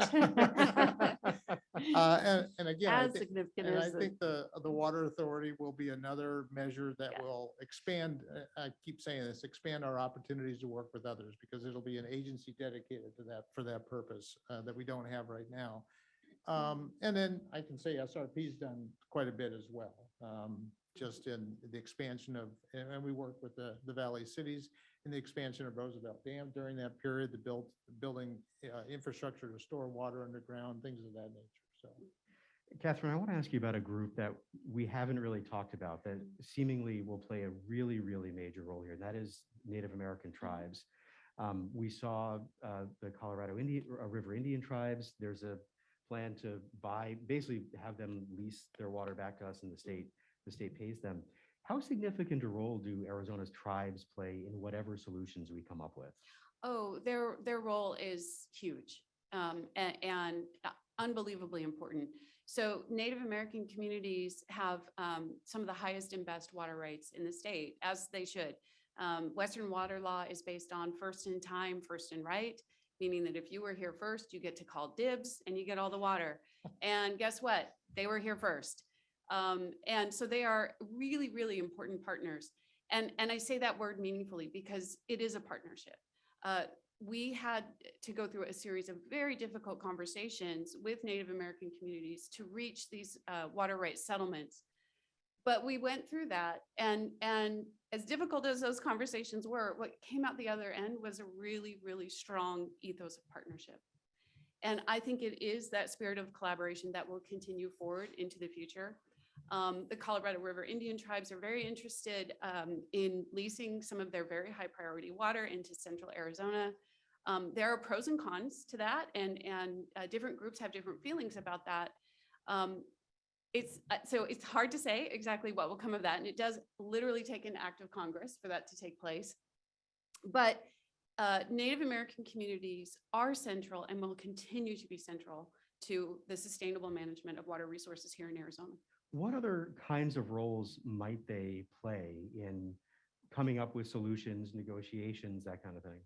And again, As significant and I as think the Water Authority will be another measure that Yeah. will expand, I keep saying this, expand our opportunities to work with others, because it'll be an agency dedicated to that, for that purpose, that we don't have right now. And then I can say SRP's done quite a bit as well, just in the expansion of, and we work with the Valley cities in the expansion of Roosevelt Dam during that period, building infrastructure to store water underground, things of that nature. So, Kathryn, I want to ask you about a group that we haven't really talked about that seemingly will play a really, really major role here. And that is Native American tribes. We saw the Colorado River Indian tribes. There's a plan to basically have them lease their water back to us, and the state pays them. How significant a role do Arizona's tribes play in whatever solutions we come up with? Oh, their role is huge and unbelievably important. So Native American communities have some of the highest and best water rights in the state, as they should. Western water law is based on first in time, first in right, meaning that if you were here first, you get to call dibs and you get all the water. And guess what? They were here first. And so they are really, really important partners. And I say that word meaningfully because it is a partnership. We had to go through a series of very difficult conversations with Native American communities to reach these water rights settlements. But we went through that, and as difficult as those conversations were, what came out the other end was a really, really strong ethos of partnership. And I think it is that spirit of collaboration that will continue forward into the future. The Colorado River Indian tribes are very interested in leasing some of their very high priority water into central Arizona. There are pros and cons to that, and different groups have different feelings about that. So it's hard to say exactly what will come of that, and it does literally take an act of Congress for that to take place. But Native American communities are central and will continue to be central to the sustainable management of water resources here in Arizona. What other kinds of roles might they play in coming up with solutions, negotiations, that kind of thing?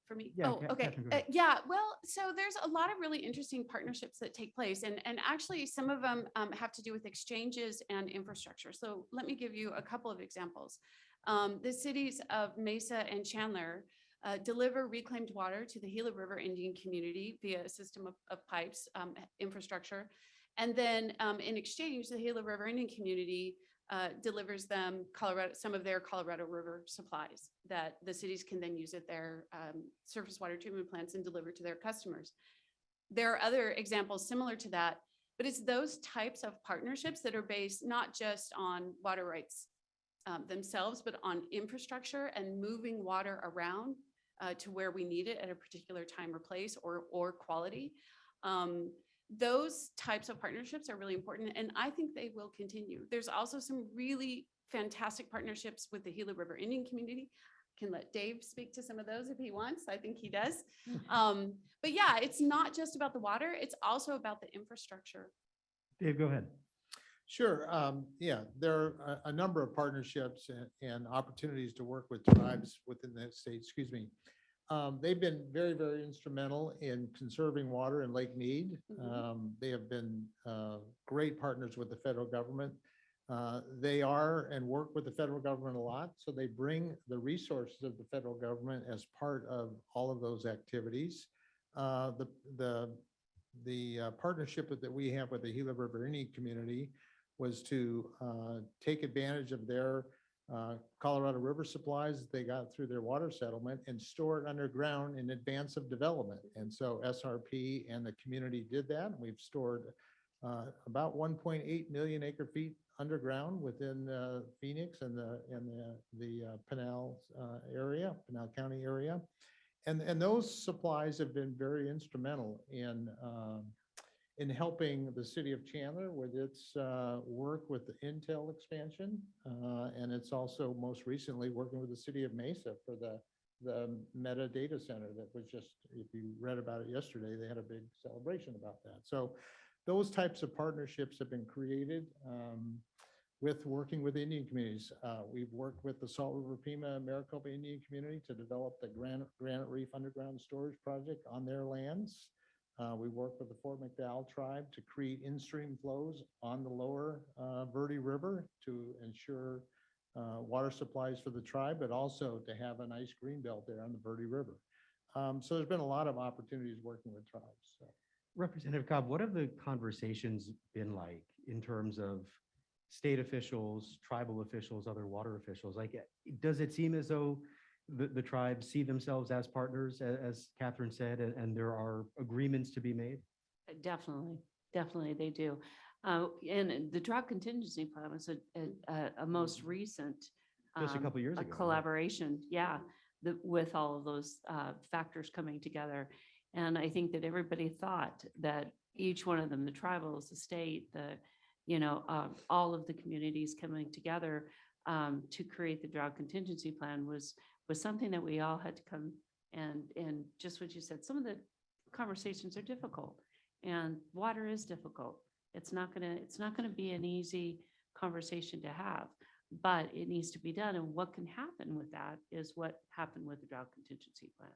For me? Yeah, Oh, okay. Kathryn, go ahead. Yeah, well, so there's a lot of really interesting partnerships that take place, and actually some of them have to do with exchanges and infrastructure. So let me give you a couple of examples. The cities of Mesa and Chandler deliver reclaimed water to the Gila River Indian community via a system of pipes infrastructure. And then in exchange, the Gila River Indian community delivers them some of their Colorado River supplies that the cities can then use at their surface water treatment plants and deliver to their customers. There are other examples similar to that, but it's those types of partnerships that are based not just on water rights themselves, but on infrastructure and moving water around to where we need it at a particular time or place or quality. those types of partnerships are really important, and I think they will continue. There's also some really fantastic partnerships with the Gila River Indian community. Can let Dave speak to some of those if he wants. I think he does. But yeah, it's not just about the water, it's also about the infrastructure. Dave, go ahead. Sure. Yeah, there are a number of partnerships and opportunities to work with tribes within the state. Excuse me. They've been very, very instrumental in conserving water in Lake Mead. They have been great partners with the federal government. They are and work with the federal government a lot, so they bring the resources of the federal government as part of all of those activities. The partnership that we have with the Gila River Indian community was to take advantage of their Colorado River supplies that they got through their water settlement and store it underground in advance of development. And so SRP and the community did that. We've stored about 1.8 million acre feet underground within Phoenix and the Pinal area, Pinal County area. And those supplies have been very instrumental in helping the city of Chandler with its work with the Intel expansion. And it's also most recently working with the city of Mesa for the Meta data center that was just, if you read about it yesterday, they had a big celebration about that. So those types of partnerships have been created with working with Indian communities. We've worked with the Salt River Pima Maricopa Indian community to develop the Granite Reef Underground Storage Project on their lands. We work with the Fort McDowell tribe to create in-stream flows on the lower Brodie River to ensure water supplies for the tribe, but also to have a nice green belt there on the Brodie River. So there's been a lot of opportunities working with tribes. So. Representative Cobb, what have the conversations been like in terms of state officials, tribal officials, other water officials? Like, does it seem as though the tribes see themselves as partners, as Kathryn said, and there are agreements to be made? Definitely they do. And the drought contingency plan was a most recent Just a couple years ago. collaboration, with all of those factors coming together. And I think that everybody thought that each one of them, the tribals, the state, all of the communities coming together to create the drought contingency plan was something that we all had to come and just what you said, some of the conversations are difficult and water is difficult. It's not gonna be an easy conversation to have, but it needs to be done. And what can happen with that is what happened with the drought contingency plan.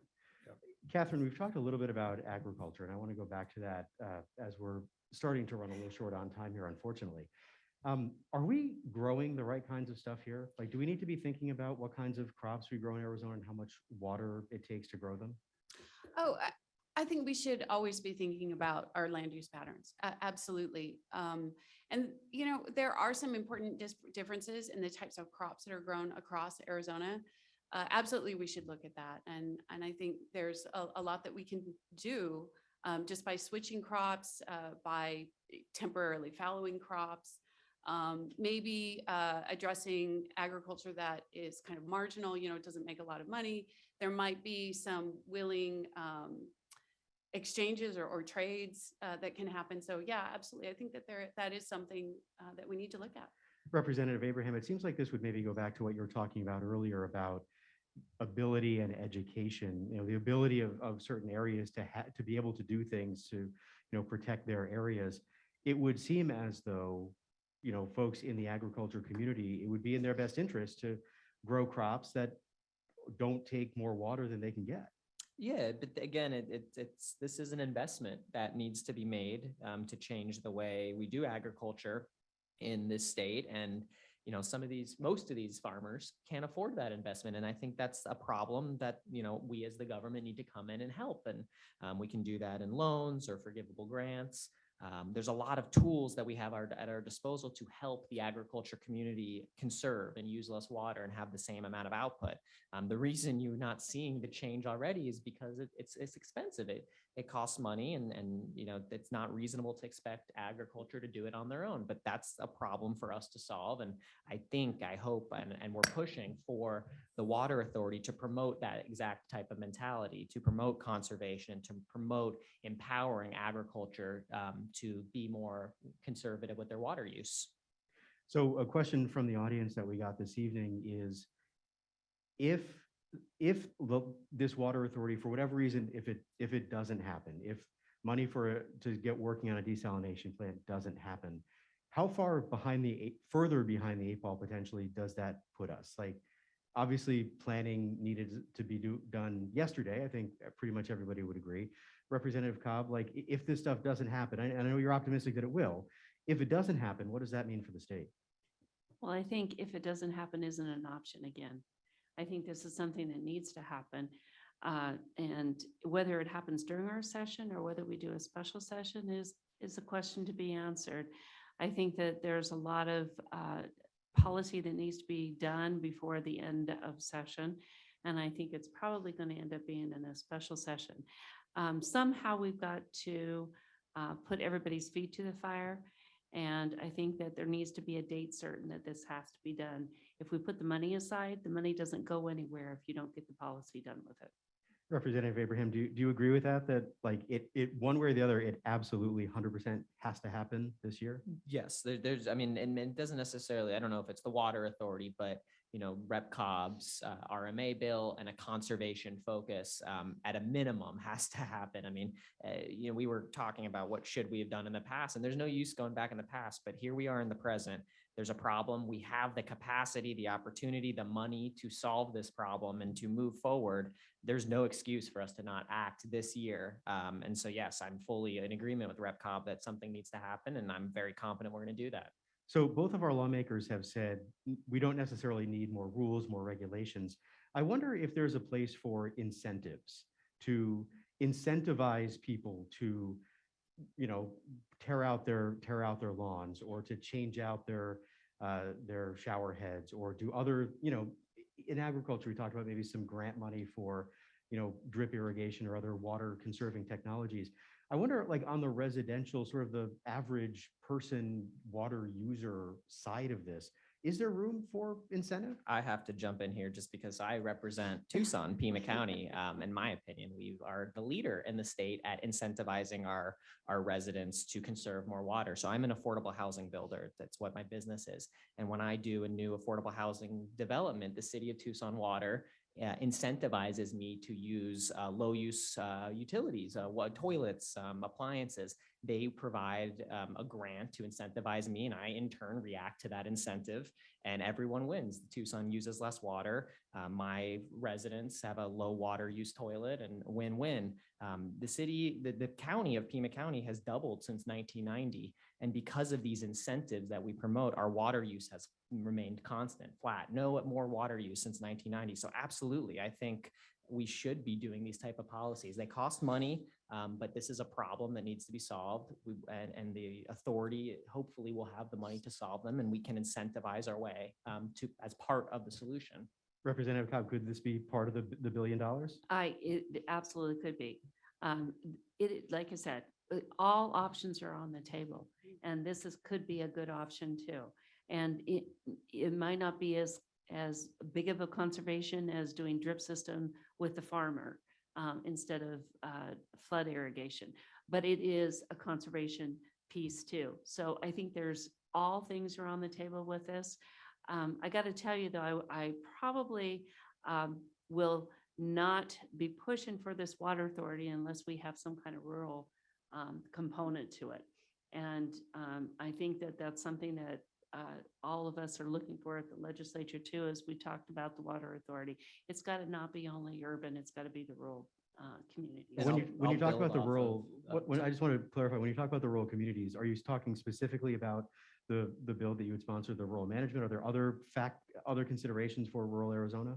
Kathryn, we've talked a little bit about agriculture, and I want to go back to that as we're starting to run a little short on time here, unfortunately. Are we growing the right kinds of stuff here? Like, do we need to be thinking about what kinds of crops we grow in Arizona and how much water it takes to grow them? Oh, I think we should always be thinking about our land use patterns. Absolutely. And, there are some important differences in the types of crops that are grown across Arizona. Absolutely, we should look at that. And I think there's a lot that we can do just by switching crops, by temporarily fallowing crops, maybe addressing agriculture that is kind of marginal, it doesn't make a lot of money. There might be some willing exchanges or trades that can happen. So yeah, absolutely. I think that is something that we need to look at. Representative Abraham, it seems like this would maybe go back to what you were talking about earlier about ability and education, the ability of certain areas to be able to do things to, protect their areas. It would seem as though, folks in the agriculture community, it would be in their best interest to grow crops that don't take more water than they can get. Yeah, but again, this is an investment that needs to be made to change the way we do agriculture in this state. And most of these farmers can't afford that investment. And I think that's a problem that, we as the government need to come in and help. And we can do that in loans or forgivable grants. There's a lot of tools that we have at our disposal to help the agriculture community conserve and use less water and have the same amount of output. The reason you're not seeing the change already is because it's expensive. it costs money and, you know, it's not reasonable to expect agriculture to do it on their own, but that's a problem for us to solve. And I hope, and we're pushing for the Water Authority to promote that exact type of mentality, to promote conservation, to promote empowering agriculture to be more conservative with their water use. So a question from the audience that we got this evening is, if this Water Authority, for whatever reason, if it doesn't happen, if money to get working on a desalination plant doesn't happen, how far further behind the eight ball potentially does that put us? Like, obviously planning needed to be done yesterday. I think pretty much everybody would agree. Representative Cobb, like, if this stuff doesn't happen, I know you're optimistic that it will. If it doesn't happen, what does that mean for the state? Well, I think if it doesn't happen isn't an option again. I think this is something that needs to happen. And whether it happens during our session or whether we do a special session is a question to be answered. I think that there's a lot of policy that needs to be done before the end of session. And I think it's probably going to end up being in a special session. Somehow we've got to put everybody's feet to the fire. And I think that there needs to be a date certain that this has to be done. If we put the money aside, the money doesn't go anywhere if you don't get the policy done with it. Representative Abraham, do you agree with that? That like it one way or the other, it absolutely 100% has to happen this year? Yes, there's, I mean, and it doesn't necessarily, I don't know if it's the Water Authority, but, you know, Rep. Cobb's RMA bill and a conservation focus at a minimum has to happen. I mean, you know, we were talking about what should we have done in the past, and there's no use going back in the past, but here we are in the present. There's a problem. We have the capacity, the opportunity, the money to solve this problem and to move forward. There's no excuse for us to not act this year. And so, yes, I'm fully in agreement with Rep. Cobb that something needs to happen, and I'm very confident we're going to do that. So both of our lawmakers have said we don't necessarily need more rules, more regulations. I wonder if there's a place for incentives to incentivize people to, you know, tear out their lawns, or to change out their shower heads, or do other, you know, in agriculture, we talked about maybe some grant money for, you know, drip irrigation or other water conserving technologies. I wonder, like, on the residential, sort of the average person water user side of this, is there room for incentive? I have to jump in here just because I represent Tucson, Pima County. In my opinion, we are the leader in the state at incentivizing our residents to conserve more water. So I'm an affordable housing builder. That's what my business is. And when I do a new affordable housing development, the city of Tucson Water incentivizes me to use low use utilities, toilets, appliances. They provide a grant to incentivize me, and I in turn react to that incentive, and everyone wins. Tucson uses less water. My residents have a low water use toilet, and win-win. The county of Pima County has doubled since 1990. And because of these incentives that we promote, our water use has remained constant, flat, no more water use since 1990. So absolutely, I think we should be doing these type of policies. They cost money, but this is a problem that needs to be solved. And the authority hopefully will have the money to solve them, and we can incentivize our way as part of the solution. Representative Cobb, could this be part of the $1 billion? It absolutely could be. Like I said, all options are on the table, and this could be a good option too. And it might not be as big of a conservation as doing drip system with the farmer instead of flood irrigation, but it is a conservation piece too. So I think there's all things are on the table with this. I got to tell you though, I probably will not be pushing for this water authority unless we have some kind of rural component to it. And I think that that's something that all of us are looking for at the legislature too, as we talked about the water authority. It's got to not be only urban, it's got to be the rural communities. When you talk about the rural, I just want to clarify, when you talk about the rural communities, are you talking specifically about the bill that you would sponsor, the rural management? Are there other considerations for rural Arizona?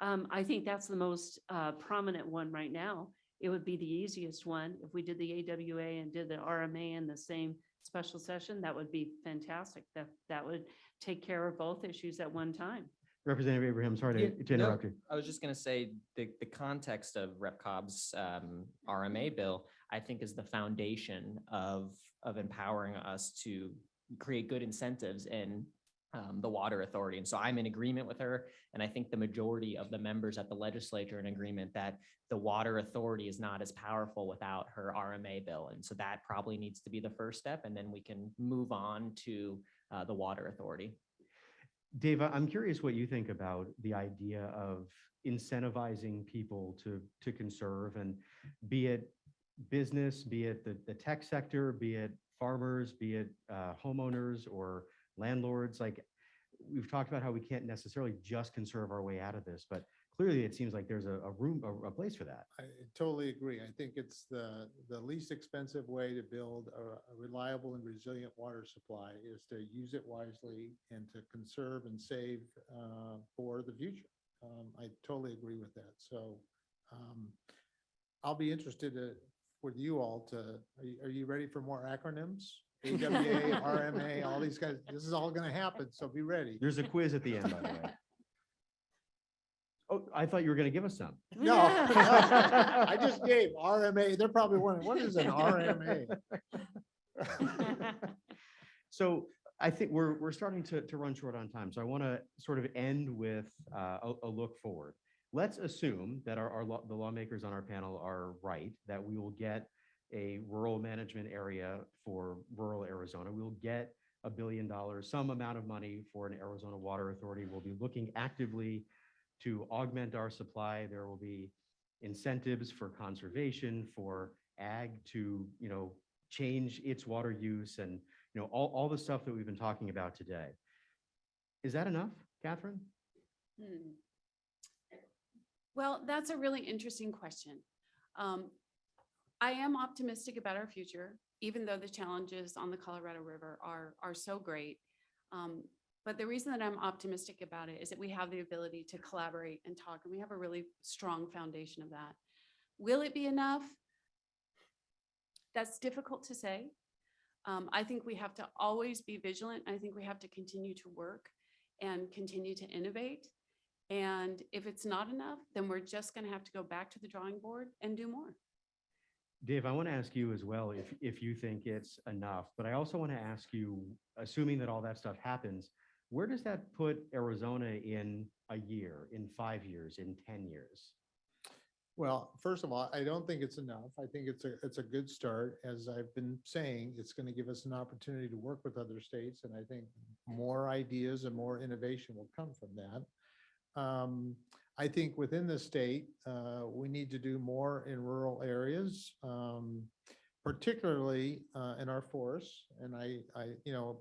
I think that's the most prominent one right now. It would be the easiest one. If we did the AWA and did the RMA in the same special session, that would be fantastic. That would take care of both issues at one time. Representative Abraham, sorry Yeah, to no, interrupt you. I was just going to say the context of Rep. Cobb's RMA bill, I think, is the foundation of empowering us to create good incentives in the water authority. And so I'm in agreement with her. And I think the majority of the members at the legislature are in agreement that the water authority is not as powerful without her RMA bill. And so that probably needs to be the first step. And then we can move on to the water authority. Dave, I'm curious what you think about the idea of incentivizing people to conserve, and be it business, be it the tech sector, be it farmers, be it homeowners or landlords. Like, we've talked about how we can't necessarily just conserve our way out of this, but clearly it seems like there's a place for that. I totally agree. I think it's the least expensive way to build a reliable and resilient water supply is to use it wisely and to conserve and save for the future. I totally agree with that. So I'll be interested with you all are you ready for more acronyms? AWA, RMA, all these guys, this is all going to happen. So be ready. There's a quiz at the end, by the way. Oh, I thought you were going to give us some. No, I just gave RMA. They're probably wondering, what is an RMA? So I think we're starting to run short on time. So I want to sort of end with a look forward. Let's assume that the lawmakers on our panel are right, that we will get a rural management area for rural Arizona. We will get $1 billion, some amount of money for an Arizona Water Authority. We'll be looking actively to augment our supply. There will be incentives for conservation, for ag to, change its water use, and, all the stuff that we've been talking about today. Is that enough, Kathryn? Well, that's a really interesting question. I am optimistic about our future, even though the challenges on the Colorado River are so great. But the reason that I'm optimistic about it is that we have the ability to collaborate and talk, and we have a really strong foundation of that. Will it be enough? That's difficult to say. I think we have to always be vigilant. I think we have to continue to work and continue to innovate. And if it's not enough, then we're just going to have to go back to the drawing board and do more. Dave, I want to ask you as well if you think it's enough, but I also want to ask you, assuming that all that stuff happens, where does that put Arizona in a year, in 5 years, in 10 years? Well, first of all, I don't think it's enough. I think it's a good start. As I've been saying, it's going to give us an opportunity to work with other states, and I think more ideas and more innovation will come from that. I think within the state, we need to do more in rural areas, particularly in our forests. And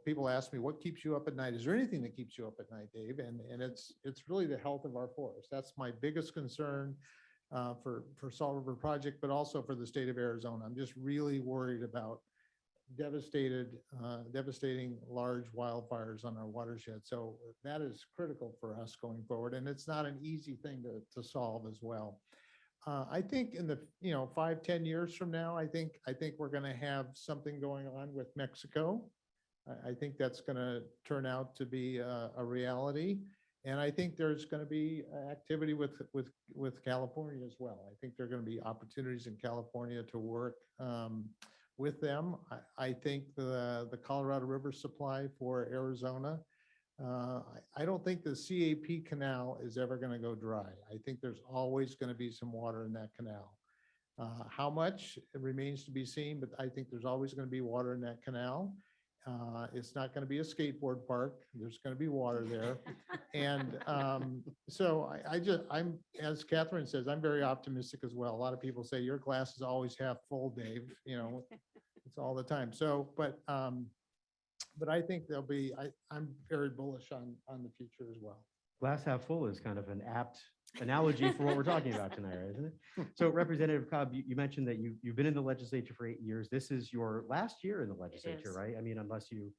people ask me, what keeps you up at night? Is there anything that keeps you up at night, Dave? And it's really the health of our forests. That's my biggest concern for Salt River Project, but also for the state of Arizona. I'm just really worried about devastating large wildfires on our watershed. So that is critical for us going forward. And it's not an easy thing to solve as well. I think in the 5-10 years from now, I think we're going to have something going on with Mexico. I think that's going to turn out to be a reality. And I think there's going to be activity with California as well. I think there are going to be opportunities in California to work with them. I think the Colorado River supply for Arizona, I don't think the CAP canal is ever going to go dry. I think there's always going to be some water in that canal. How much, it remains to be seen, but I think there's always going to be water in that canal. It's not going to be a skateboard park. There's going to be water there. And so I'm, as Kathryn says, I'm very optimistic as well. A lot of people say your glass is always half full, Dave, it's all the time. So, but I think there'll be, I'm very bullish on the future as well. Glass half full is kind of an apt analogy for what we're talking about tonight, isn't it? So Representative Cobb, you mentioned that you've been in the legislature for 8 years. This is your last year in the legislature, right? I mean, unless you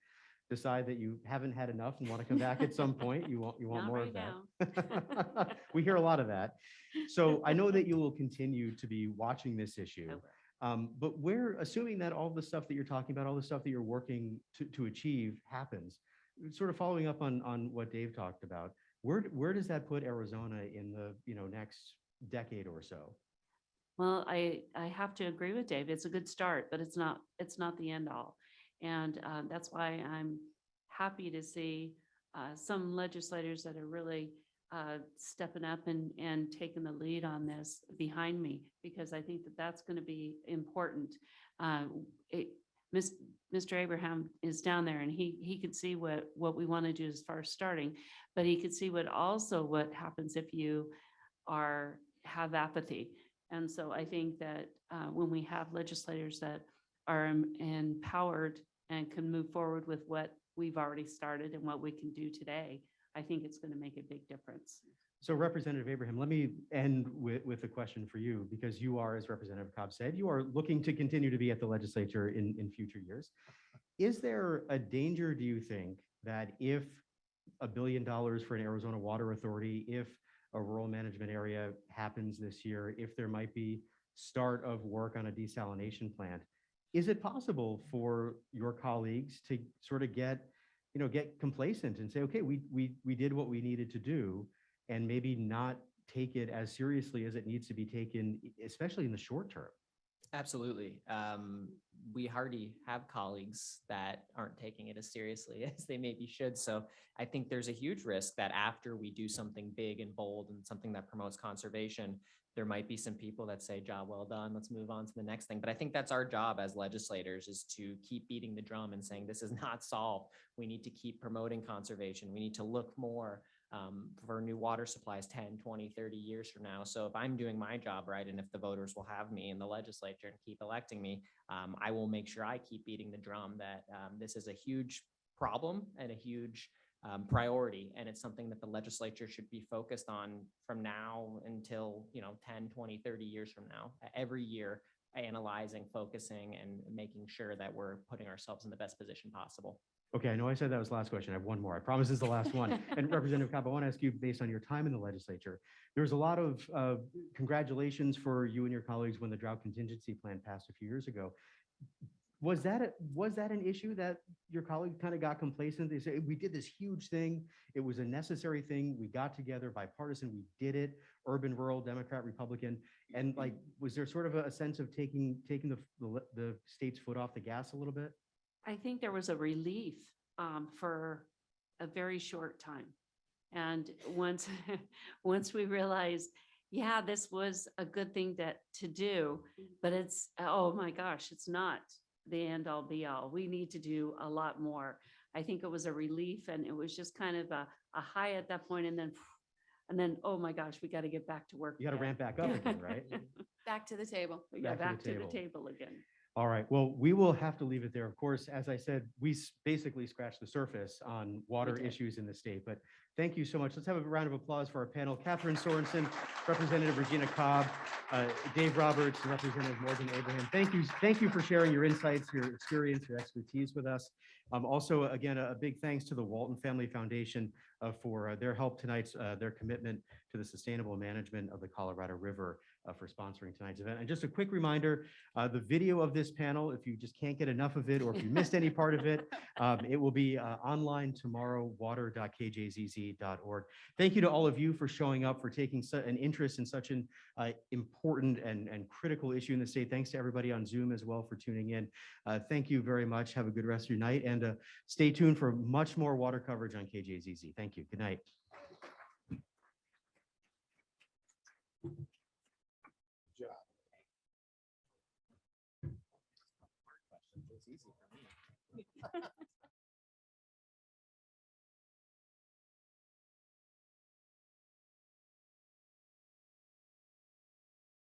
decide that you haven't had enough and want to come back at some point, you want Not more right of that. We hear a lot of that. So I know that you will continue to be watching this issue. But we're assuming that all the stuff that you're talking about, all the stuff that you're working to achieve happens. Sort of following up on what Dave talked about, Where does that put Arizona in the, next decade or so? Well, I have to agree with Dave. It's a good start, but it's not the end all. And that's why I'm happy to see some legislators that are really stepping up and taking the lead on this behind me, because I think that that's going to be important. Mr. Abraham is down there, and he could see what we want to do as far as starting, but he could see what happens if you have apathy. And so I think that when we have legislators that are empowered and can move forward with what we've already started and what we can do today, I think it's going to make a big difference. So Representative Abraham, let me end with a question for you, because you are, as Representative Cobb said, you are looking to continue to be at the legislature in future years. Is there a danger, do you think, that if $1 billion for an Arizona Water Authority, if a rural management area happens this year, if there might be start of work on a desalination plant, is it possible for your colleagues to sort of get complacent and say, okay, we did what we needed to do, and maybe not take it as seriously as it needs to be taken, especially in the short term? Absolutely. We already have colleagues that aren't taking it as seriously as they maybe should. So I think there's a huge risk that after we do something big and bold and something that promotes conservation, there might be some people that say, job well done, let's move on to the next thing. But I think that's our job as legislators, is to keep beating the drum and saying this is not solved. We need to keep promoting conservation. We need to look more for new water supplies 10, 20, 30 years from now. So if I'm doing my job right, and if the voters will have me in the legislature and keep electing me, I will make sure I keep beating the drum that this is a huge problem and a huge priority. And it's something that the legislature should be focused on from now until, 10, 20, 30 years from now, every year, analyzing, focusing, and making sure that we're putting ourselves in the best position possible. Okay, I know I said that was the last question. I have one more. I promise this is the last one. And Representative Cobb, I want to ask you, based on your time in the legislature, there was a lot of congratulations for you and your colleagues when the drought contingency plan passed a few years ago. Was that an issue that your colleague kind of got complacent? They say, we did this huge thing. It was a necessary thing. We got together, bipartisan, we did it, urban, rural, Democrat, Republican. And was there sort of a sense of taking the state's foot off the gas a little bit? I think there was a relief for a very short time. And once we realized, yeah, this was a good thing to do, but it's, oh my gosh, it's not the end all be all. We need to do a lot more. I think it was a relief, and it was just kind of a high at that point, and then, oh my gosh, we got to get back to work. You got to ramp back up again, right? Back to the table. We got back to the table again. All right, well, we will have to leave it there. Of course, as I said, we basically scratched the surface on water issues in the state, but thank you so much. Let's have a round of applause for our panel. Kathryn Sorensen, Representative Regina Cobb, Dave Roberts, and Representative Morgan Abraham. Thank you for sharing your insights, your experience, your expertise with us. Also, again, a big thanks to the Walton Family Foundation for their help tonight, their commitment to the sustainable management of the Colorado River, for sponsoring tonight's event. And just a quick reminder, the video of this panel, if you just can't get enough of it, or if you missed any part of it, it will be online tomorrow, water.kjzz.org. Thank you to all of you for showing up, for taking an interest in such an important and critical issue in the state. Thanks to everybody on Zoom as well for tuning in. Thank you very much. Have a good rest of your night, and stay tuned for much more water coverage on KJZZ. Thank you. Good night. It's easy for me.